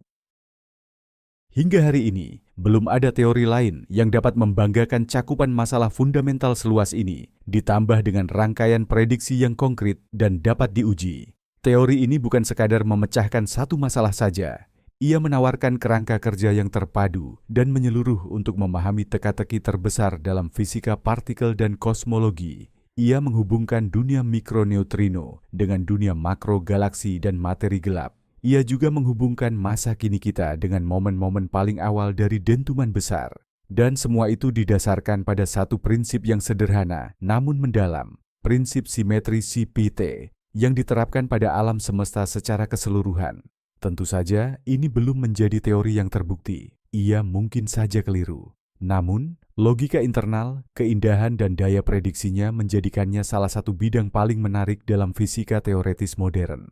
[SPEAKER 1] Hingga hari ini, belum ada teori lain yang dapat membanggakan cakupan masalah fundamental seluas ini, ditambah dengan rangkaian prediksi yang konkret dan dapat diuji. Teori ini bukan sekadar memecahkan satu masalah saja. Ia menawarkan kerangka kerja yang terpadu dan menyeluruh untuk memahami teka-teki terbesar dalam fisika partikel dan kosmologi. Ia menghubungkan dunia mikroneutrino dengan dunia makro galaksi dan materi gelap. Ia juga menghubungkan masa kini kita dengan momen-momen paling awal dari dentuman besar. Dan semua itu didasarkan pada satu prinsip yang sederhana namun mendalam, prinsip simetri CPT yang diterapkan pada alam semesta secara keseluruhan. Tentu saja ini belum menjadi teori yang terbukti. Ia mungkin saja keliru. Namun, logika internal, keindahan dan daya prediksinya menjadikannya salah satu bidang paling menarik dalam fisika teoretis modern.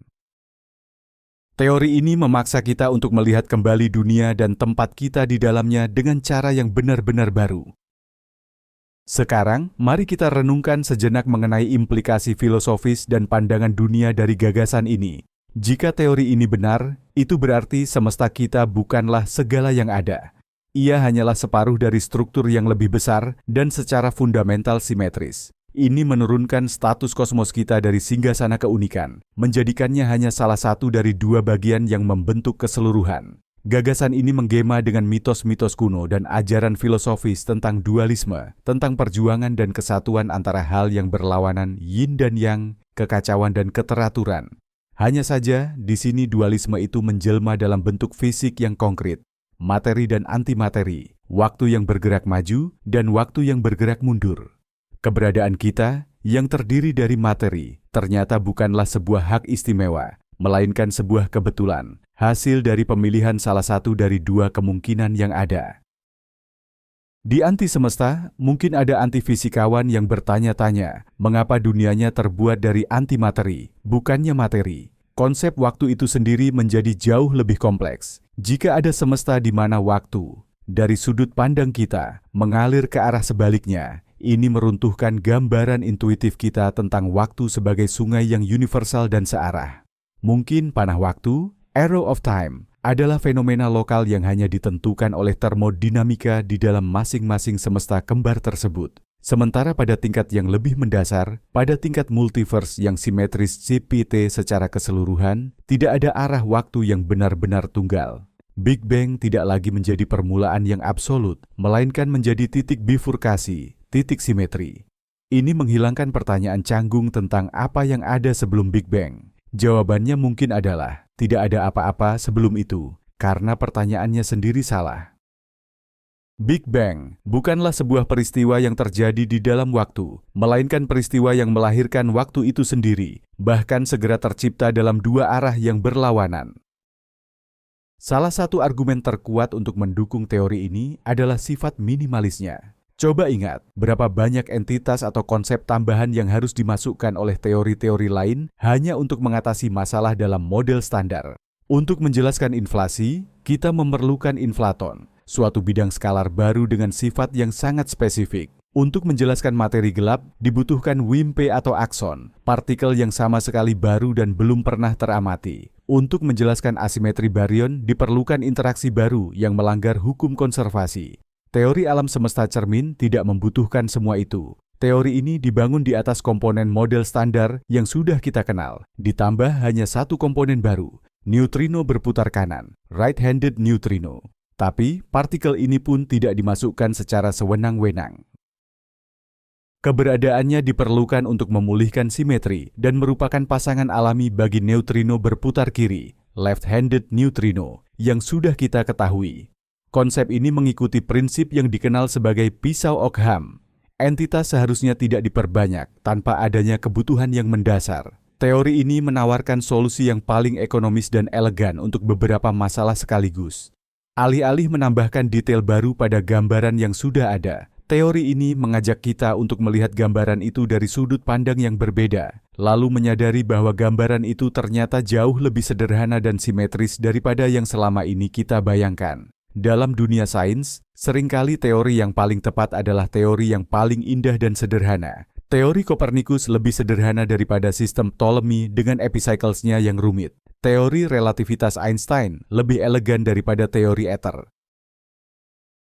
[SPEAKER 1] Teori ini memaksa kita untuk melihat kembali dunia dan tempat kita di dalamnya dengan cara yang benar-benar baru. Sekarang, mari kita renungkan sejenak mengenai implikasi filosofis dan pandangan dunia dari gagasan ini. Jika teori ini benar, itu berarti semesta kita bukanlah segala yang ada. Ia hanyalah separuh dari struktur yang lebih besar dan secara fundamental simetris. Ini menurunkan status kosmos kita dari singgasana keunikan, menjadikannya hanya salah satu dari dua bagian yang membentuk keseluruhan. Gagasan ini menggema dengan mitos-mitos kuno dan ajaran filosofis tentang dualisme, tentang perjuangan dan kesatuan antara hal yang berlawanan yin dan yang, kekacauan dan keteraturan. Hanya saja, di sini dualisme itu menjelma dalam bentuk fisik yang konkret, materi dan antimateri, waktu yang bergerak maju dan waktu yang bergerak mundur. Keberadaan kita, yang terdiri dari materi, ternyata bukanlah sebuah hak istimewa, melainkan sebuah kebetulan, hasil dari pemilihan salah satu dari dua kemungkinan yang ada. Di anti semesta, mungkin ada antifisikawan yang bertanya-tanya, mengapa dunianya terbuat dari antimateri, bukannya materi. Konsep waktu itu sendiri menjadi jauh lebih kompleks. Jika ada semesta di mana waktu, dari sudut pandang kita, mengalir ke arah sebaliknya, ini meruntuhkan gambaran intuitif kita tentang waktu sebagai sungai yang universal dan searah. Mungkin panah waktu, arrow of time, adalah fenomena lokal yang hanya ditentukan oleh termodinamika di dalam masing-masing semesta kembar tersebut. Sementara pada tingkat yang lebih mendasar, pada tingkat multiverse yang simetris CPT secara keseluruhan, tidak ada arah waktu yang benar-benar tunggal. Big Bang tidak lagi menjadi permulaan yang absolut, melainkan menjadi titik bifurkasi, titik simetri. Ini menghilangkan pertanyaan canggung tentang apa yang ada sebelum Big Bang. Jawabannya mungkin adalah, tidak ada apa-apa sebelum itu, karena pertanyaannya sendiri salah. Big Bang bukanlah sebuah peristiwa yang terjadi di dalam waktu, melainkan peristiwa yang melahirkan waktu itu sendiri, bahkan segera tercipta dalam dua arah yang berlawanan. Salah satu argumen terkuat untuk mendukung teori ini adalah sifat minimalisnya. Coba ingat, berapa banyak entitas atau konsep tambahan yang harus dimasukkan oleh teori-teori lain hanya untuk mengatasi masalah dalam model standar. Untuk menjelaskan inflasi, kita memerlukan inflaton, suatu bidang skalar baru dengan sifat yang sangat spesifik. Untuk menjelaskan materi gelap, dibutuhkan WIMP atau akson, partikel yang sama sekali baru dan belum pernah teramati. Untuk menjelaskan asimetri baryon, diperlukan interaksi baru yang melanggar hukum konservasi. Teori alam semesta cermin tidak membutuhkan semua itu. Teori ini dibangun di atas komponen model standar yang sudah kita kenal, ditambah hanya satu komponen baru, neutrino berputar kanan, right-handed neutrino. Tapi, partikel ini pun tidak dimasukkan secara sewenang-wenang. Keberadaannya diperlukan untuk memulihkan simetri dan merupakan pasangan alami bagi neutrino berputar kiri, left-handed neutrino, yang sudah kita ketahui. Konsep ini mengikuti prinsip yang dikenal sebagai pisau Occam. Entitas seharusnya tidak diperbanyak tanpa adanya kebutuhan yang mendasar. Teori ini menawarkan solusi yang paling ekonomis dan elegan untuk beberapa masalah sekaligus. Alih-alih menambahkan detail baru pada gambaran yang sudah ada, teori ini mengajak kita untuk melihat gambaran itu dari sudut pandang yang berbeda, lalu menyadari bahwa gambaran itu ternyata jauh lebih sederhana dan simetris daripada yang selama ini kita bayangkan. Dalam dunia sains, seringkali teori yang paling tepat adalah teori yang paling indah dan sederhana. Teori Kopernikus lebih sederhana daripada sistem Ptolemy dengan epicycles-nya yang rumit. Teori relativitas Einstein lebih elegan daripada teori ether.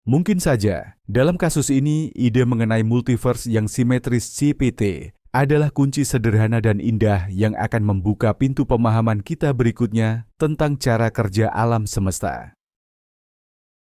[SPEAKER 1] Mungkin saja, dalam kasus ini, ide mengenai multiverse yang simetris CPT adalah kunci sederhana dan indah yang akan membuka pintu pemahaman kita berikutnya tentang cara kerja alam semesta.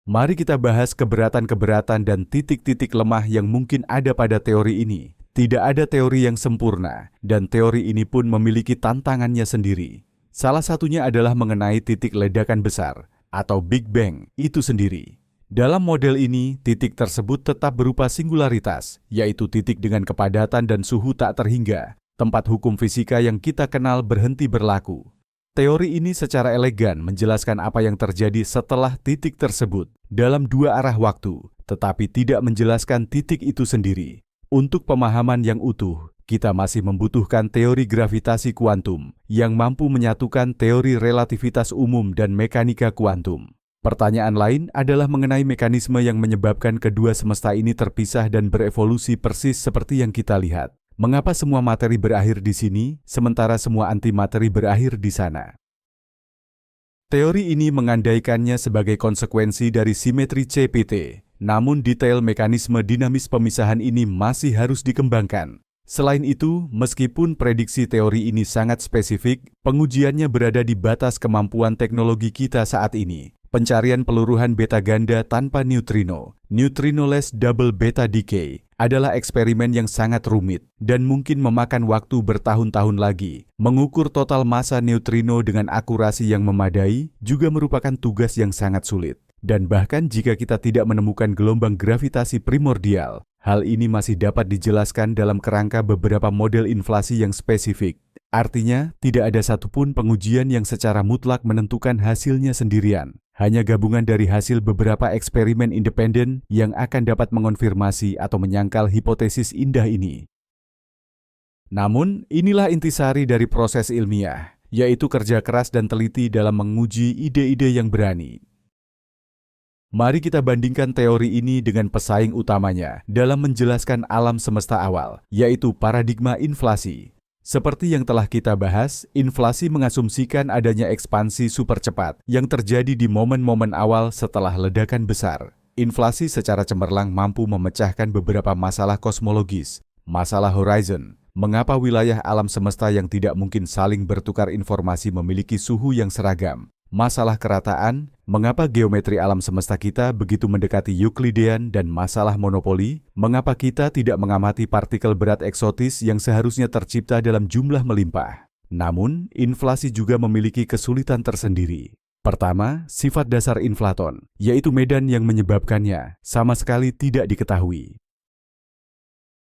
[SPEAKER 1] Mari kita bahas keberatan-keberatan dan titik-titik lemah yang mungkin ada pada teori ini. Tidak ada teori yang sempurna, dan teori ini pun memiliki tantangannya sendiri. Salah satunya adalah mengenai titik ledakan besar, atau Big Bang, itu sendiri. Dalam model ini, titik tersebut tetap berupa singularitas, yaitu titik dengan kepadatan dan suhu tak terhingga, tempat hukum fisika yang kita kenal berhenti berlaku. Teori ini secara elegan menjelaskan apa yang terjadi setelah titik tersebut dalam dua arah waktu, tetapi tidak menjelaskan titik itu sendiri. Untuk pemahaman yang utuh, kita masih membutuhkan teori gravitasi kuantum yang mampu menyatukan teori relativitas umum dan mekanika kuantum. Pertanyaan lain adalah mengenai mekanisme yang menyebabkan kedua semesta ini terpisah dan berevolusi persis seperti yang kita lihat. Mengapa semua materi berakhir di sini, sementara semua antimateri berakhir di sana? Teori ini mengandaikannya sebagai konsekuensi dari simetri CPT, namun detail mekanisme dinamis pemisahan ini masih harus dikembangkan. Selain itu, meskipun prediksi teori ini sangat spesifik, pengujiannya berada di batas kemampuan teknologi kita saat ini. Pencarian peluruhan beta ganda tanpa neutrino, neutrinoless double beta decay, adalah eksperimen yang sangat rumit dan mungkin memakan waktu bertahun-tahun lagi. Mengukur total massa neutrino dengan akurasi yang memadai juga merupakan tugas yang sangat sulit. Dan bahkan jika kita tidak menemukan gelombang gravitasi primordial, hal ini masih dapat dijelaskan dalam kerangka beberapa model inflasi yang spesifik. Artinya, tidak ada satupun pengujian yang secara mutlak menentukan hasilnya sendirian. Hanya gabungan dari hasil beberapa eksperimen independen yang akan dapat mengonfirmasi atau menyangkal hipotesis indah ini. Namun, inilah intisari dari proses ilmiah. yaitu kerja keras dan teliti dalam menguji ide-ide yang berani. Mari kita bandingkan teori ini dengan pesaing utamanya dalam menjelaskan alam semesta awal, yaitu paradigma inflasi. Seperti yang telah kita bahas, inflasi mengasumsikan adanya ekspansi super cepat yang terjadi di momen-momen awal setelah ledakan besar. Inflasi secara cemerlang mampu memecahkan beberapa masalah kosmologis, masalah horizon, mengapa wilayah alam semesta yang tidak mungkin saling bertukar informasi memiliki suhu yang seragam, masalah kerataan, mengapa geometri alam semesta kita begitu mendekati Euklidean, dan masalah monopoli, mengapa kita tidak mengamati partikel berat eksotis yang seharusnya tercipta dalam jumlah melimpah. Namun, inflasi juga memiliki kesulitan tersendiri. Pertama, sifat dasar inflaton, yaitu medan yang menyebabkannya, sama sekali tidak diketahui.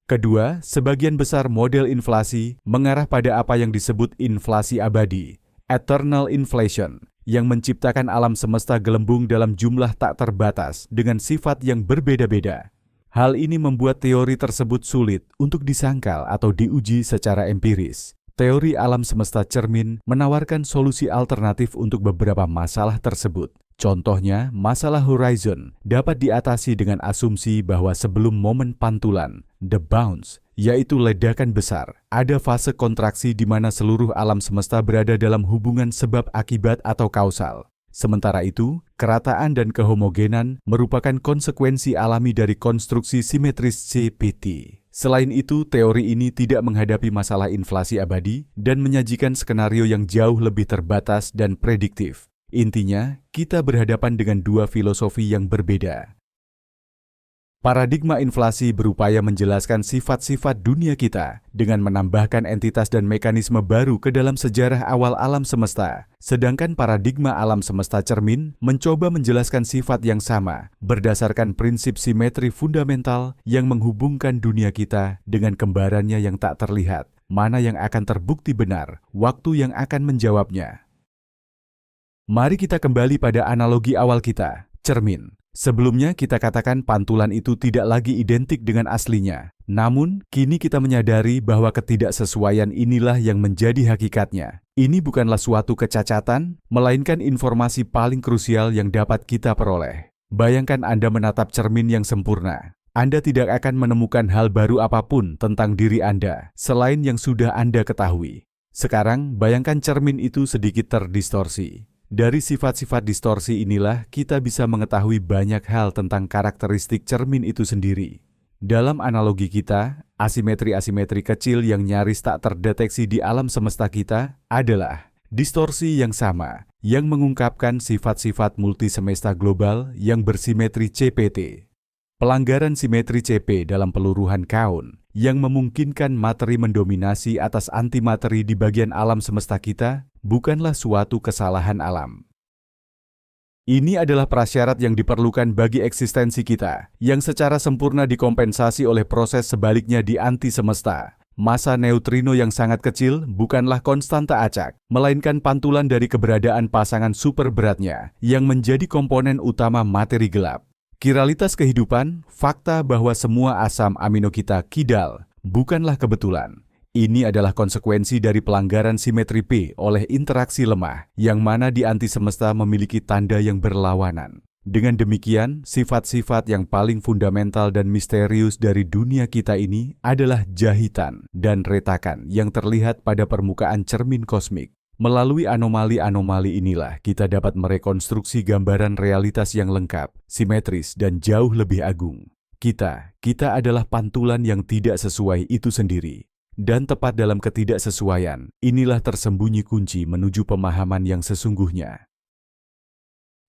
[SPEAKER 1] Kedua, sebagian besar model inflasi mengarah pada apa yang disebut inflasi abadi, eternal inflation, yang menciptakan alam semesta gelembung dalam jumlah tak terbatas dengan sifat yang berbeda-beda. Hal ini membuat teori tersebut sulit untuk disangkal atau diuji secara empiris. Teori alam semesta cermin menawarkan solusi alternatif untuk beberapa masalah tersebut. Contohnya, masalah horizon dapat diatasi dengan asumsi bahwa sebelum momen pantulan, the bounce, yaitu ledakan besar, ada fase kontraksi di mana seluruh alam semesta berada dalam hubungan sebab akibat atau kausal. Sementara itu, kerataan dan kehomogenan merupakan konsekuensi alami dari konstruksi simetris CPT. Selain itu, teori ini tidak menghadapi masalah inflasi abadi dan menyajikan skenario yang jauh lebih terbatas dan prediktif. Intinya, kita berhadapan dengan dua filosofi yang berbeda. Paradigma inflasi berupaya menjelaskan sifat-sifat dunia kita dengan menambahkan entitas dan mekanisme baru ke dalam sejarah awal alam semesta. Sedangkan paradigma alam semesta cermin mencoba menjelaskan sifat yang sama berdasarkan prinsip simetri fundamental yang menghubungkan dunia kita dengan kembarannya yang tak terlihat, mana yang akan terbukti benar, waktu yang akan menjawabnya. Mari kita kembali pada analogi awal kita, cermin. Sebelumnya kita katakan pantulan itu tidak lagi identik dengan aslinya. Namun, kini kita menyadari bahwa ketidaksesuaian inilah yang menjadi hakikatnya. Ini bukanlah suatu kecacatan, melainkan informasi paling krusial yang dapat kita peroleh. Bayangkan Anda menatap cermin yang sempurna. Anda tidak akan menemukan hal baru apapun tentang diri Anda, selain yang sudah Anda ketahui. Sekarang, bayangkan cermin itu sedikit terdistorsi. Dari sifat-sifat distorsi inilah kita bisa mengetahui banyak hal tentang karakteristik cermin itu sendiri. Dalam analogi kita, asimetri-asimetri kecil yang nyaris tak terdeteksi di alam semesta kita adalah distorsi yang sama, yang mengungkapkan sifat-sifat multisemesta global yang bersimetri CPT. Pelanggaran simetri CP dalam peluruhan kaun yang memungkinkan materi mendominasi atas antimateri di bagian alam semesta kita bukanlah suatu kesalahan alam. Ini adalah prasyarat yang diperlukan bagi eksistensi kita, yang secara sempurna dikompensasi oleh proses sebaliknya di anti-semesta. Massa neutrino yang sangat kecil bukanlah konstanta acak, melainkan pantulan dari keberadaan pasangan super beratnya yang menjadi komponen utama materi gelap. Kiralitas kehidupan, fakta bahwa semua asam amino kita kidal, bukanlah kebetulan. Ini adalah konsekuensi dari pelanggaran simetri P oleh interaksi lemah, yang mana di antisemesta memiliki tanda yang berlawanan. Dengan demikian, sifat-sifat yang paling fundamental dan misterius dari dunia kita ini adalah jahitan dan retakan yang terlihat pada permukaan cermin kosmik. Melalui anomali-anomali inilah kita dapat merekonstruksi gambaran realitas yang lengkap, simetris, dan jauh lebih agung. Kita adalah pantulan yang tidak sesuai itu sendiri. Dan tepat dalam ketidaksesuaian, inilah tersembunyi kunci menuju pemahaman yang sesungguhnya.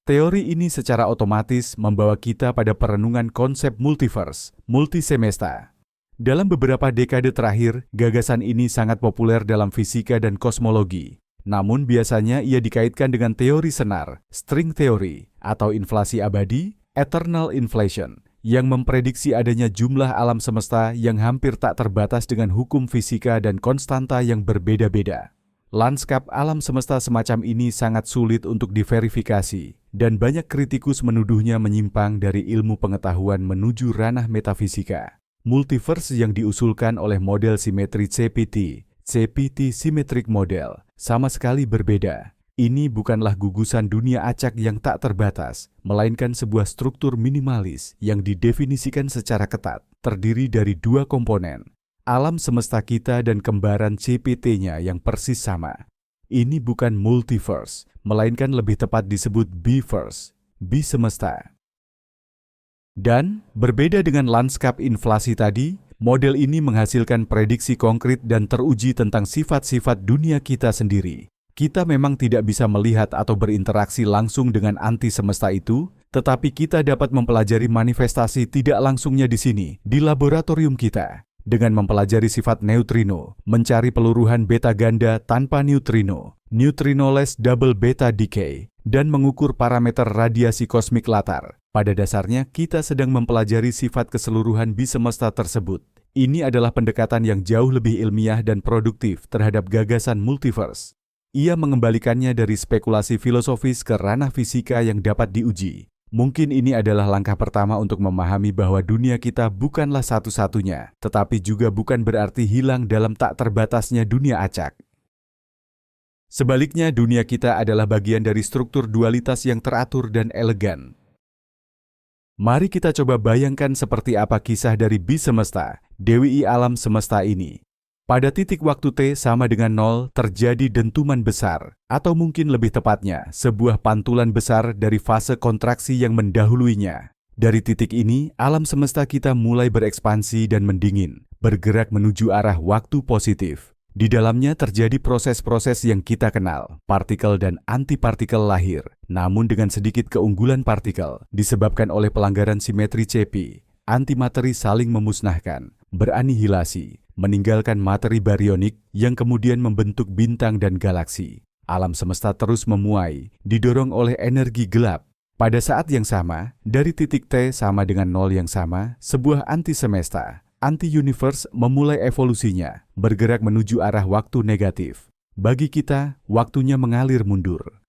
[SPEAKER 1] Teori ini secara otomatis membawa kita pada perenungan konsep multiverse, multisemesta. Dalam beberapa dekade terakhir, gagasan ini sangat populer dalam fisika dan kosmologi. Namun biasanya ia dikaitkan dengan teori senar, string theory, atau inflasi abadi, eternal inflation, yang memprediksi adanya jumlah alam semesta yang hampir tak terbatas dengan hukum fisika dan konstanta yang berbeda-beda. Lanskap alam semesta semacam ini sangat sulit untuk diverifikasi, dan banyak kritikus menuduhnya menyimpang dari ilmu pengetahuan menuju ranah metafisika. Multiverse yang diusulkan oleh model simetri CPT Symmetric Model, sama sekali berbeda. Ini bukanlah gugusan dunia acak yang tak terbatas, melainkan sebuah struktur minimalis yang didefinisikan secara ketat, terdiri dari dua komponen, alam semesta kita dan kembaran CPT-nya yang persis sama. Ini bukan multiverse, melainkan lebih tepat disebut biverse, bi-semesta. Dan, berbeda dengan lanskap inflasi tadi, model ini menghasilkan prediksi konkret dan teruji tentang sifat-sifat dunia kita sendiri. Kita memang tidak bisa melihat atau berinteraksi langsung dengan anti semesta itu, tetapi kita dapat mempelajari manifestasi tidak langsungnya di sini, di laboratorium kita. Dengan mempelajari sifat neutrino, mencari peluruhan beta ganda tanpa neutrino, neutrinoless double beta decay, dan mengukur parameter radiasi kosmik latar. Pada dasarnya, kita sedang mempelajari sifat keseluruhan bi-semesta tersebut. Ini adalah pendekatan yang jauh lebih ilmiah dan produktif terhadap gagasan multiverse. Ia mengembalikannya dari spekulasi filosofis ke ranah fisika yang dapat diuji. Mungkin ini adalah langkah pertama untuk memahami bahwa dunia kita bukanlah satu-satunya, tetapi juga bukan berarti hilang dalam tak terbatasnya dunia acak. Sebaliknya, dunia kita adalah bagian dari struktur dualitas yang teratur dan elegan. Mari kita coba bayangkan seperti apa kisah dari bi-semesta, Dewi alam semesta ini. Pada titik waktu T sama dengan 0 terjadi dentuman besar, atau mungkin lebih tepatnya, sebuah pantulan besar dari fase kontraksi yang mendahuluinya. Dari titik ini, alam semesta kita mulai berekspansi dan mendingin, bergerak menuju arah waktu positif. Di dalamnya terjadi proses-proses yang kita kenal, partikel dan antipartikel lahir. Namun dengan sedikit keunggulan partikel, disebabkan oleh pelanggaran simetri CP, antimateri saling memusnahkan, beranihilasi, meninggalkan materi barionik yang kemudian membentuk bintang dan galaksi. Alam semesta terus memuai, didorong oleh energi gelap. Pada saat yang sama, dari titik T sama dengan 0 yang sama, sebuah anti-semesta, anti-universe memulai evolusinya, bergerak menuju arah waktu negatif. Bagi kita, waktunya mengalir mundur.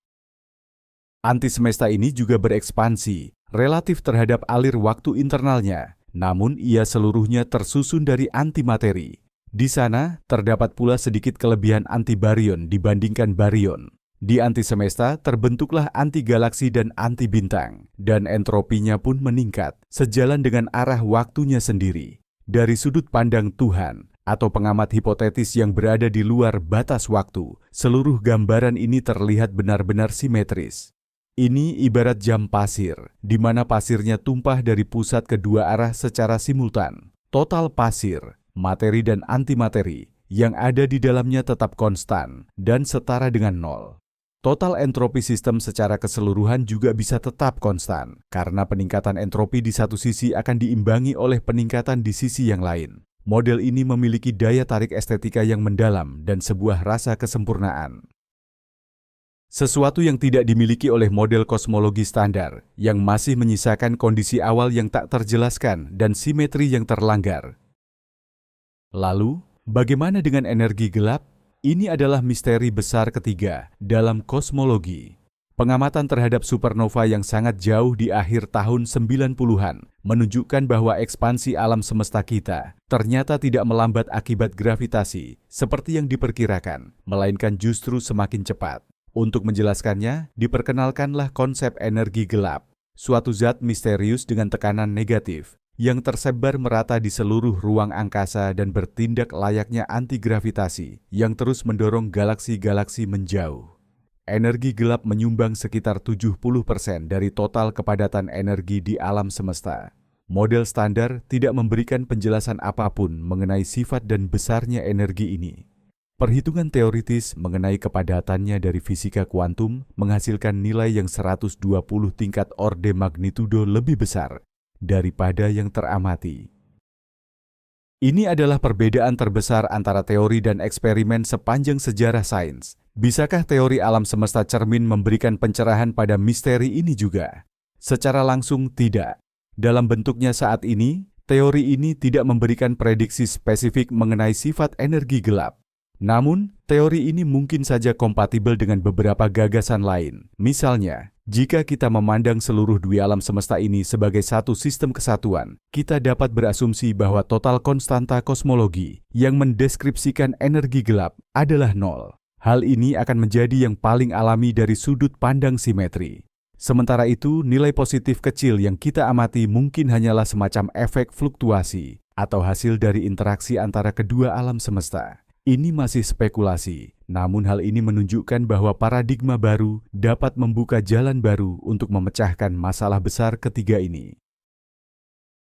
[SPEAKER 1] Anti-semesta ini juga berekspansi, relatif terhadap alir waktu internalnya. Namun ia seluruhnya tersusun dari antimateri. Di sana terdapat pula sedikit kelebihan anti-baryon dibandingkan baryon. Di antisemesta terbentuklah anti-galaksi dan anti-bintang, dan entropinya pun meningkat, sejalan dengan arah waktunya sendiri. Dari sudut pandang Tuhan, atau pengamat hipotetis yang berada di luar batas waktu, seluruh gambaran ini terlihat benar-benar simetris. Ini ibarat jam pasir, di mana pasirnya tumpah dari pusat ke dua arah secara simultan. Total pasir, materi dan antimateri, yang ada di dalamnya tetap konstan dan setara dengan 0. Total entropi sistem secara keseluruhan juga bisa tetap konstan, karena peningkatan entropi di satu sisi akan diimbangi oleh peningkatan di sisi yang lain. Model ini memiliki daya tarik estetika yang mendalam dan sebuah rasa kesempurnaan. Sesuatu yang tidak dimiliki oleh model kosmologi standar, yang masih menyisakan kondisi awal yang tak terjelaskan dan simetri yang terlanggar. Lalu, bagaimana dengan energi gelap? Ini adalah misteri besar ketiga dalam kosmologi. Pengamatan terhadap supernova yang sangat jauh di akhir tahun 90-an menunjukkan bahwa ekspansi alam semesta kita ternyata tidak melambat akibat gravitasi seperti yang diperkirakan, melainkan justru semakin cepat. Untuk menjelaskannya, diperkenalkanlah konsep energi gelap, suatu zat misterius dengan tekanan negatif yang tersebar merata di seluruh ruang angkasa dan bertindak layaknya anti-gravitasi yang terus mendorong galaksi-galaksi menjauh. Energi gelap menyumbang sekitar 70% dari total kepadatan energi di alam semesta. Model standar tidak memberikan penjelasan apapun mengenai sifat dan besarnya energi ini. Perhitungan teoritis mengenai kepadatannya dari fisika kuantum menghasilkan nilai yang 120 tingkat orde magnitudo lebih besar daripada yang teramati. Ini adalah perbedaan terbesar antara teori dan eksperimen sepanjang sejarah sains. Bisakah teori alam semesta cermin memberikan pencerahan pada misteri ini juga? Secara langsung tidak. Dalam bentuknya saat ini, teori ini tidak memberikan prediksi spesifik mengenai sifat energi gelap. Namun, teori ini mungkin saja kompatibel dengan beberapa gagasan lain. Misalnya, jika kita memandang seluruh dua alam semesta ini sebagai satu sistem kesatuan, kita dapat berasumsi bahwa total konstanta kosmologi yang mendeskripsikan energi gelap adalah 0. Hal ini akan menjadi yang paling alami dari sudut pandang simetri. Sementara itu, nilai positif kecil yang kita amati mungkin hanyalah semacam efek fluktuasi atau hasil dari interaksi antara kedua alam semesta. Ini masih spekulasi, namun hal ini menunjukkan bahwa paradigma baru dapat membuka jalan baru untuk memecahkan masalah besar ketiga ini.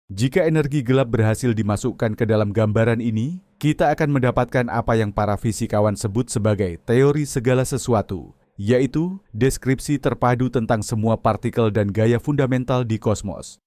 [SPEAKER 1] Jika energi gelap berhasil dimasukkan ke dalam gambaran ini, kita akan mendapatkan apa yang para fisikawan sebut sebagai teori segala sesuatu, yaitu deskripsi terpadu tentang semua partikel dan gaya fundamental di kosmos.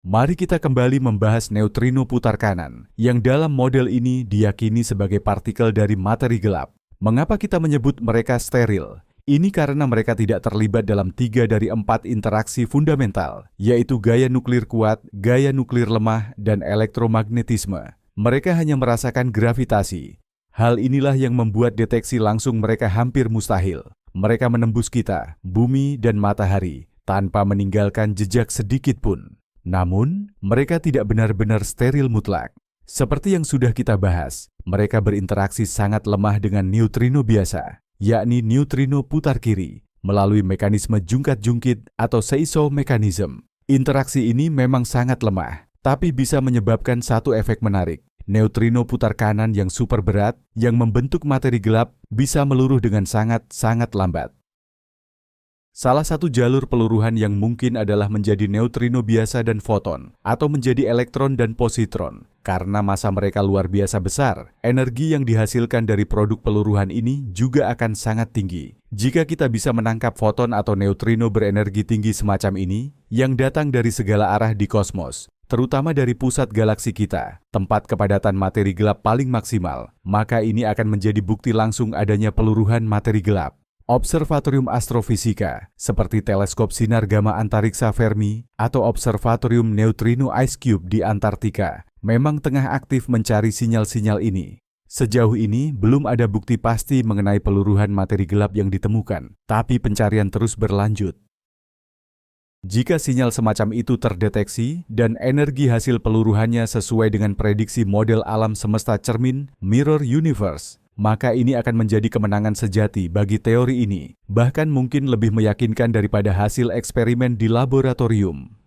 [SPEAKER 1] Mari kita kembali membahas neutrino putar kanan, yang dalam model ini diyakini sebagai partikel dari materi gelap. Mengapa kita menyebut mereka steril? Ini karena mereka tidak terlibat dalam 3 dari 4 interaksi fundamental, yaitu gaya nuklir kuat, gaya nuklir lemah, dan elektromagnetisme. Mereka hanya merasakan gravitasi. Hal inilah yang membuat deteksi langsung mereka hampir mustahil. Mereka menembus kita, bumi, dan matahari, tanpa meninggalkan jejak sedikit pun. Namun, mereka tidak benar-benar steril mutlak. Seperti yang sudah kita bahas, mereka berinteraksi sangat lemah dengan neutrino biasa, yakni neutrino putar kiri, melalui mekanisme jungkat-jungkit atau seesaw mechanism. Interaksi ini memang sangat lemah, tapi bisa menyebabkan satu efek menarik. Neutrino putar kanan yang super berat, yang membentuk materi gelap, bisa meluruh dengan sangat-sangat lambat. Salah satu jalur peluruhan yang mungkin adalah menjadi neutrino biasa dan foton, atau menjadi elektron dan positron. Karena massa mereka luar biasa besar, energi yang dihasilkan dari produk peluruhan ini juga akan sangat tinggi. Jika kita bisa menangkap foton atau neutrino berenergi tinggi semacam ini, yang datang dari segala arah di kosmos, terutama dari pusat galaksi kita, tempat kepadatan materi gelap paling maksimal, maka ini akan menjadi bukti langsung adanya peluruhan materi gelap. Observatorium Astrofisika, seperti teleskop sinar gamma antariksa Fermi atau Observatorium Neutrino Ice Cube di Antartika, memang tengah aktif mencari sinyal-sinyal ini. Sejauh ini, belum ada bukti pasti mengenai peluruhan materi gelap yang ditemukan, tapi pencarian terus berlanjut. Jika sinyal semacam itu terdeteksi dan energi hasil peluruhannya sesuai dengan prediksi model alam semesta cermin, Mirror Universe, maka ini akan menjadi kemenangan sejati bagi teori ini, bahkan mungkin lebih meyakinkan daripada hasil eksperimen di laboratorium.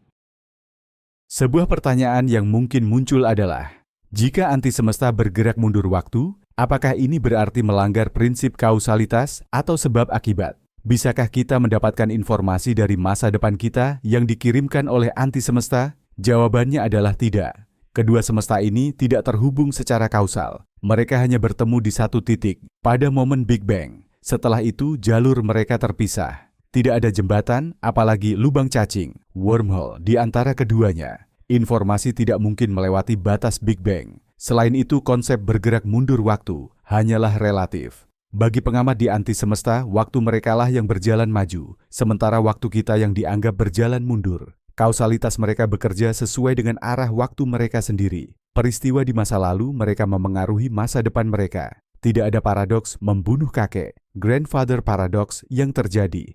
[SPEAKER 1] Sebuah pertanyaan yang mungkin muncul adalah, jika anti semesta bergerak mundur waktu, apakah ini berarti melanggar prinsip kausalitas atau sebab akibat? Bisakah kita mendapatkan informasi dari masa depan kita yang dikirimkan oleh anti semesta? Jawabannya adalah tidak. Kedua semesta ini tidak terhubung secara kausal. Mereka hanya bertemu di satu titik, pada momen Big Bang. Setelah itu, jalur mereka terpisah. Tidak ada jembatan, apalagi lubang cacing, wormhole, di antara keduanya. Informasi tidak mungkin melewati batas Big Bang. Selain itu, konsep bergerak mundur waktu hanyalah relatif. Bagi pengamat di anti semesta, waktu merekalah yang berjalan maju, sementara waktu kita yang dianggap berjalan mundur. Kausalitas mereka bekerja sesuai dengan arah waktu mereka sendiri. Peristiwa di masa lalu mereka memengaruhi masa depan mereka. Tidak ada paradoks membunuh kakek, grandfather paradox yang terjadi.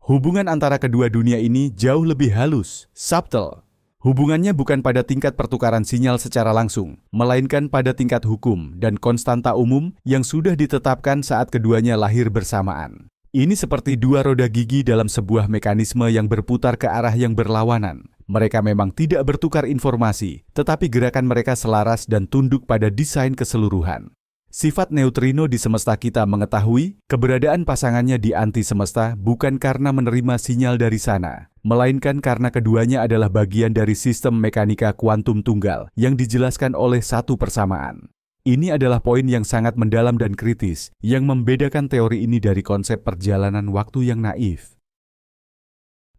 [SPEAKER 1] Hubungan antara kedua dunia ini jauh lebih halus, subtle. Hubungannya bukan pada tingkat pertukaran sinyal secara langsung, melainkan pada tingkat hukum dan konstanta umum yang sudah ditetapkan saat keduanya lahir bersamaan. Ini seperti dua roda gigi dalam sebuah mekanisme yang berputar ke arah yang berlawanan. Mereka memang tidak bertukar informasi, tetapi gerakan mereka selaras dan tunduk pada desain keseluruhan. Sifat neutrino di semesta kita mengetahui keberadaan pasangannya di anti semesta bukan karena menerima sinyal dari sana, melainkan karena keduanya adalah bagian dari sistem mekanika kuantum tunggal yang dijelaskan oleh satu persamaan. Ini adalah poin yang sangat mendalam dan kritis yang membedakan teori ini dari konsep perjalanan waktu yang naif.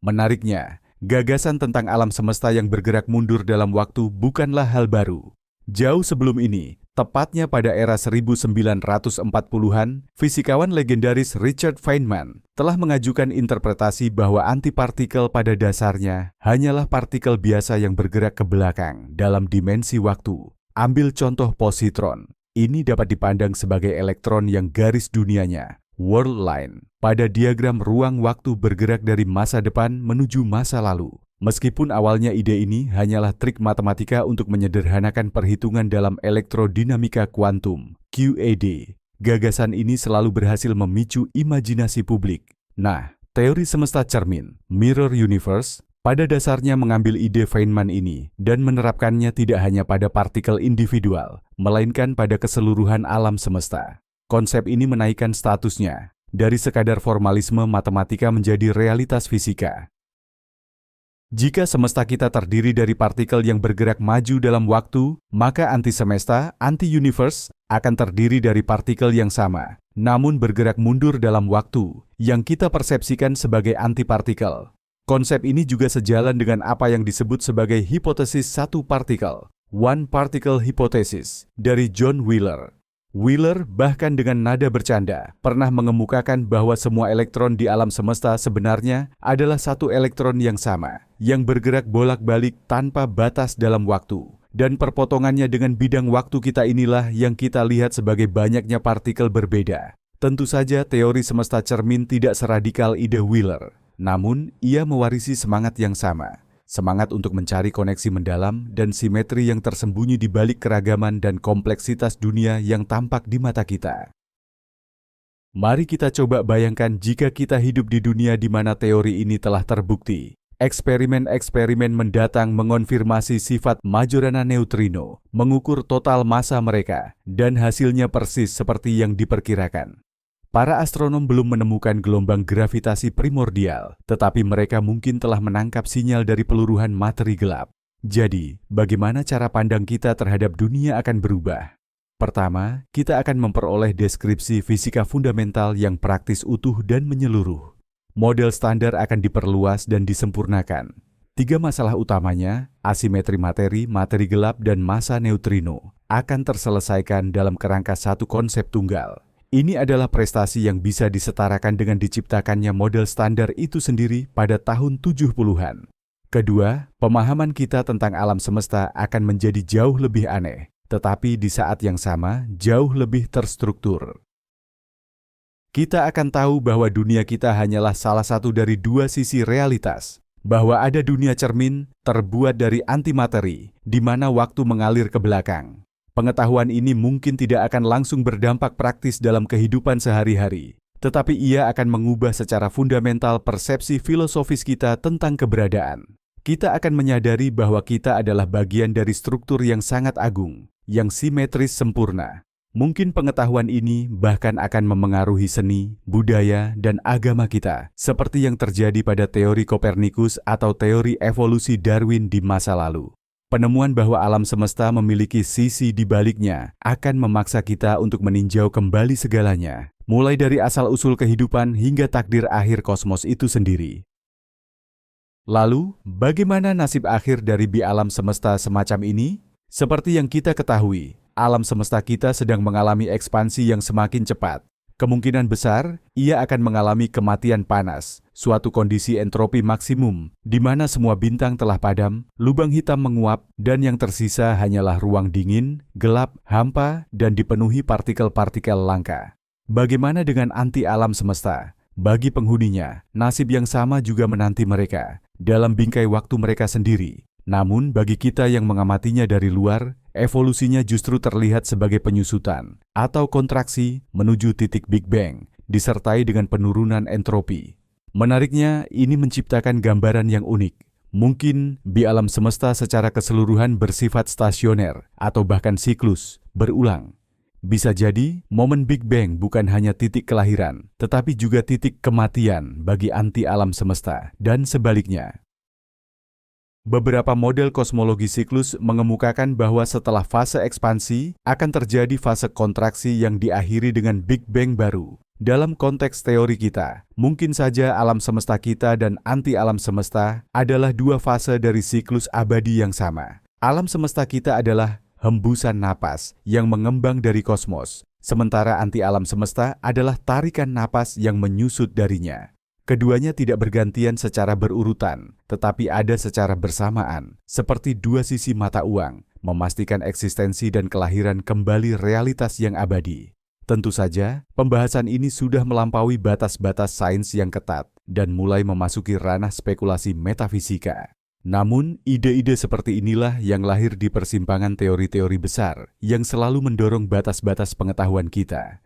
[SPEAKER 1] Menariknya, gagasan tentang alam semesta yang bergerak mundur dalam waktu bukanlah hal baru. Jauh sebelum ini, tepatnya pada era 1940-an, fisikawan legendaris Richard Feynman telah mengajukan interpretasi bahwa antipartikel pada dasarnya hanyalah partikel biasa yang bergerak ke belakang dalam dimensi waktu. Ambil contoh positron. Ini dapat dipandang sebagai elektron yang garis dunianya, world line, pada diagram ruang waktu bergerak dari masa depan menuju masa lalu. Meskipun awalnya ide ini hanyalah trik matematika untuk menyederhanakan perhitungan dalam elektrodinamika kuantum, QED. Gagasan ini selalu berhasil memicu imajinasi publik. Nah, teori semesta cermin, mirror universe, pada dasarnya mengambil ide Feynman ini dan menerapkannya tidak hanya pada partikel individual, melainkan pada keseluruhan alam semesta. Konsep ini menaikkan statusnya dari sekadar formalisme matematika menjadi realitas fisika. Jika semesta kita terdiri dari partikel yang bergerak maju dalam waktu, maka antisemesta, anti-universe, akan terdiri dari partikel yang sama, namun bergerak mundur dalam waktu, yang kita persepsikan sebagai antipartikel. Konsep ini juga sejalan dengan apa yang disebut sebagai hipotesis satu partikel, one particle hypothesis, dari John Wheeler. Wheeler bahkan dengan nada bercanda pernah mengemukakan bahwa semua elektron di alam semesta sebenarnya adalah satu elektron yang sama, yang bergerak bolak-balik tanpa batas dalam waktu. Dan perpotongannya dengan bidang waktu kita inilah yang kita lihat sebagai banyaknya partikel berbeda. Tentu saja teori semesta cermin tidak seradikal ide Wheeler. Namun, ia mewarisi semangat yang sama. Semangat untuk mencari koneksi mendalam dan simetri yang tersembunyi di balik keragaman dan kompleksitas dunia yang tampak di mata kita. Mari kita coba bayangkan jika kita hidup di dunia di mana teori ini telah terbukti. Eksperimen-eksperimen mendatang mengonfirmasi sifat Majorana neutrino, mengukur total massa mereka, dan hasilnya persis seperti yang diperkirakan. Para astronom belum menemukan gelombang gravitasi primordial, tetapi mereka mungkin telah menangkap sinyal dari peluruhan materi gelap. Jadi, bagaimana cara pandang kita terhadap dunia akan berubah? Pertama, kita akan memperoleh deskripsi fisika fundamental yang praktis utuh dan menyeluruh. Model standar akan diperluas dan disempurnakan. 3 masalah utamanya, asimetri materi, materi gelap, dan massa neutrino, akan terselesaikan dalam kerangka satu konsep tunggal. Ini adalah prestasi yang bisa disetarakan dengan diciptakannya model standar itu sendiri pada tahun 70-an. Kedua, pemahaman kita tentang alam semesta akan menjadi jauh lebih aneh, tetapi di saat yang sama jauh lebih terstruktur. Kita akan tahu bahwa dunia kita hanyalah salah satu dari dua sisi realitas, bahwa ada dunia cermin terbuat dari antimateri, di mana waktu mengalir ke belakang. Pengetahuan ini mungkin tidak akan langsung berdampak praktis dalam kehidupan sehari-hari, tetapi ia akan mengubah secara fundamental persepsi filosofis kita tentang keberadaan. Kita akan menyadari bahwa kita adalah bagian dari struktur yang sangat agung, yang simetris sempurna. Mungkin pengetahuan ini bahkan akan memengaruhi seni, budaya, dan agama kita, seperti yang terjadi pada teori Kopernikus atau teori evolusi Darwin di masa lalu. Penemuan bahwa alam semesta memiliki sisi di baliknya akan memaksa kita untuk meninjau kembali segalanya, mulai dari asal-usul kehidupan hingga takdir akhir kosmos itu sendiri. Lalu, bagaimana nasib akhir dari alam semesta semacam ini? Seperti yang kita ketahui, alam semesta kita sedang mengalami ekspansi yang semakin cepat. Kemungkinan besar, ia akan mengalami kematian panas, suatu kondisi entropi maksimum, di mana semua bintang telah padam, lubang hitam menguap, dan yang tersisa hanyalah ruang dingin, gelap, hampa, dan dipenuhi partikel-partikel langka. Bagaimana dengan anti alam semesta? Bagi penghuninya, nasib yang sama juga menanti mereka, dalam bingkai waktu mereka sendiri. Namun, bagi kita yang mengamatinya dari luar, evolusinya justru terlihat sebagai penyusutan atau kontraksi menuju titik Big Bang, disertai dengan penurunan entropi. Menariknya, ini menciptakan gambaran yang unik. Mungkin alam semesta secara keseluruhan bersifat stasioner atau bahkan siklus, berulang. Bisa jadi, momen Big Bang bukan hanya titik kelahiran, tetapi juga titik kematian bagi anti alam semesta, dan sebaliknya. Beberapa model kosmologi siklus mengemukakan bahwa setelah fase ekspansi akan terjadi fase kontraksi yang diakhiri dengan Big Bang baru. Dalam konteks teori kita, mungkin saja alam semesta kita dan anti-alam semesta adalah dua fase dari siklus abadi yang sama. Alam semesta kita adalah hembusan napas yang mengembang dari kosmos, sementara anti-alam semesta adalah tarikan napas yang menyusut darinya. Keduanya tidak bergantian secara berurutan, tetapi ada secara bersamaan, seperti dua sisi mata uang, memastikan eksistensi dan kelahiran kembali realitas yang abadi. Tentu saja, pembahasan ini sudah melampaui batas-batas sains yang ketat dan mulai memasuki ranah spekulasi metafisika. Namun, ide-ide seperti inilah yang lahir di persimpangan teori-teori besar yang selalu mendorong batas-batas pengetahuan kita.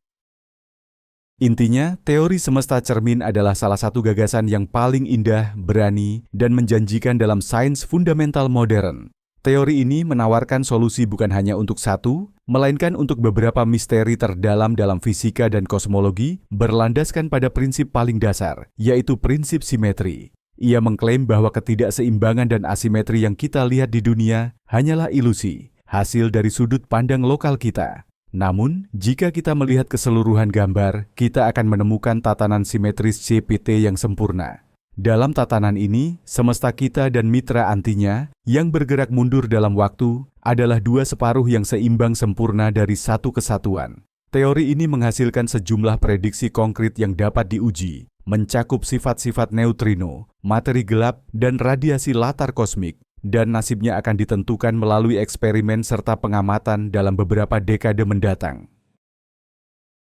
[SPEAKER 1] Intinya, teori semesta cermin adalah salah satu gagasan yang paling indah, berani, dan menjanjikan dalam sains fundamental modern. Teori ini menawarkan solusi bukan hanya untuk satu, melainkan untuk beberapa misteri terdalam dalam fisika dan kosmologi, berlandaskan pada prinsip paling dasar, yaitu prinsip simetri. Ia mengklaim bahwa ketidakseimbangan dan asimetri yang kita lihat di dunia hanyalah ilusi, hasil dari sudut pandang lokal kita. Namun, jika kita melihat keseluruhan gambar, kita akan menemukan tatanan simetris CPT yang sempurna. Dalam tatanan ini, semesta kita dan mitra antinya yang bergerak mundur dalam waktu adalah dua separuh yang seimbang sempurna dari satu kesatuan. Teori ini menghasilkan sejumlah prediksi konkret yang dapat diuji, mencakup sifat-sifat neutrino, materi gelap, dan radiasi latar kosmik, dan nasibnya akan ditentukan melalui eksperimen serta pengamatan dalam beberapa dekade mendatang.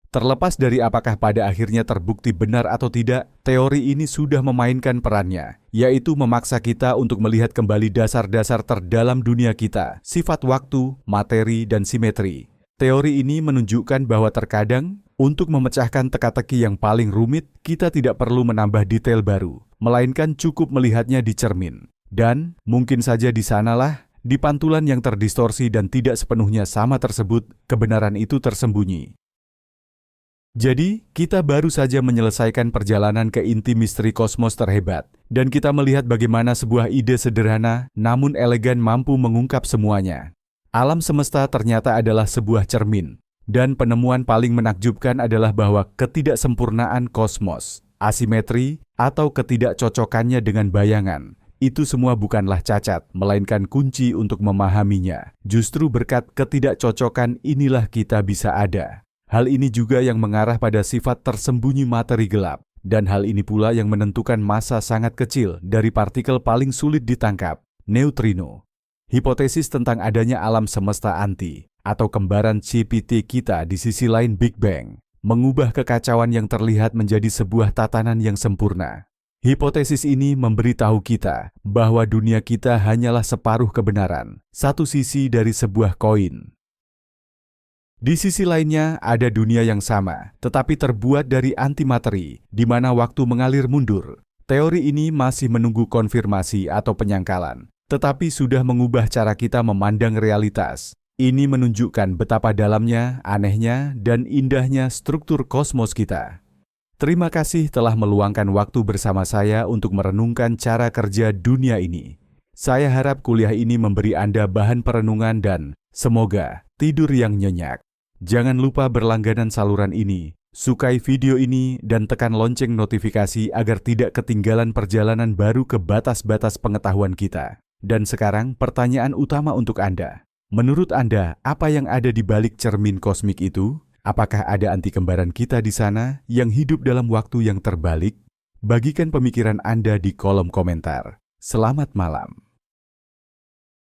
[SPEAKER 1] Terlepas dari apakah pada akhirnya terbukti benar atau tidak, teori ini sudah memainkan perannya, yaitu memaksa kita untuk melihat kembali dasar-dasar terdalam dunia kita, sifat waktu, materi, dan simetri. Teori ini menunjukkan bahwa terkadang, untuk memecahkan teka-teki yang paling rumit, kita tidak perlu menambah detail baru, melainkan cukup melihatnya di cermin. Dan mungkin saja di sanalah, di pantulan yang terdistorsi dan tidak sepenuhnya sama tersebut, kebenaran itu tersembunyi. Jadi, kita baru saja menyelesaikan perjalanan ke inti misteri kosmos terhebat, dan kita melihat bagaimana sebuah ide sederhana namun elegan mampu mengungkap semuanya. Alam semesta ternyata adalah sebuah cermin, dan penemuan paling menakjubkan adalah bahwa ketidaksempurnaan kosmos, asimetri, atau ketidakcocokannya dengan bayangan, itu semua bukanlah cacat, melainkan kunci untuk memahaminya. Justru berkat ketidakcocokan inilah kita bisa ada. Hal ini juga yang mengarah pada sifat tersembunyi materi gelap, dan hal ini pula yang menentukan massa sangat kecil dari partikel paling sulit ditangkap, neutrino. Hipotesis tentang adanya alam semesta anti, atau kembaran CPT kita di sisi lain Big Bang, mengubah kekacauan yang terlihat menjadi sebuah tatanan yang sempurna. Hipotesis ini memberitahu kita bahwa dunia kita hanyalah separuh kebenaran, satu sisi dari sebuah koin. Di sisi lainnya ada dunia yang sama, tetapi terbuat dari antimateri, di mana waktu mengalir mundur. Teori ini masih menunggu konfirmasi atau penyangkalan, tetapi sudah mengubah cara kita memandang realitas. Ini menunjukkan betapa dalamnya, anehnya, dan indahnya struktur kosmos kita. Terima kasih telah meluangkan waktu bersama saya untuk merenungkan cara kerja dunia ini. Saya harap kuliah ini memberi Anda bahan perenungan dan, semoga, tidur yang nyenyak. Jangan lupa berlangganan saluran ini, sukai video ini, dan tekan lonceng notifikasi agar tidak ketinggalan perjalanan baru ke batas-batas pengetahuan kita. Dan sekarang pertanyaan utama untuk Anda. Menurut Anda, apa yang ada di balik cermin kosmik itu? Apakah ada anti kembaran kita di sana yang hidup dalam waktu yang terbalik? Bagikan pemikiran Anda di kolom komentar. Selamat malam.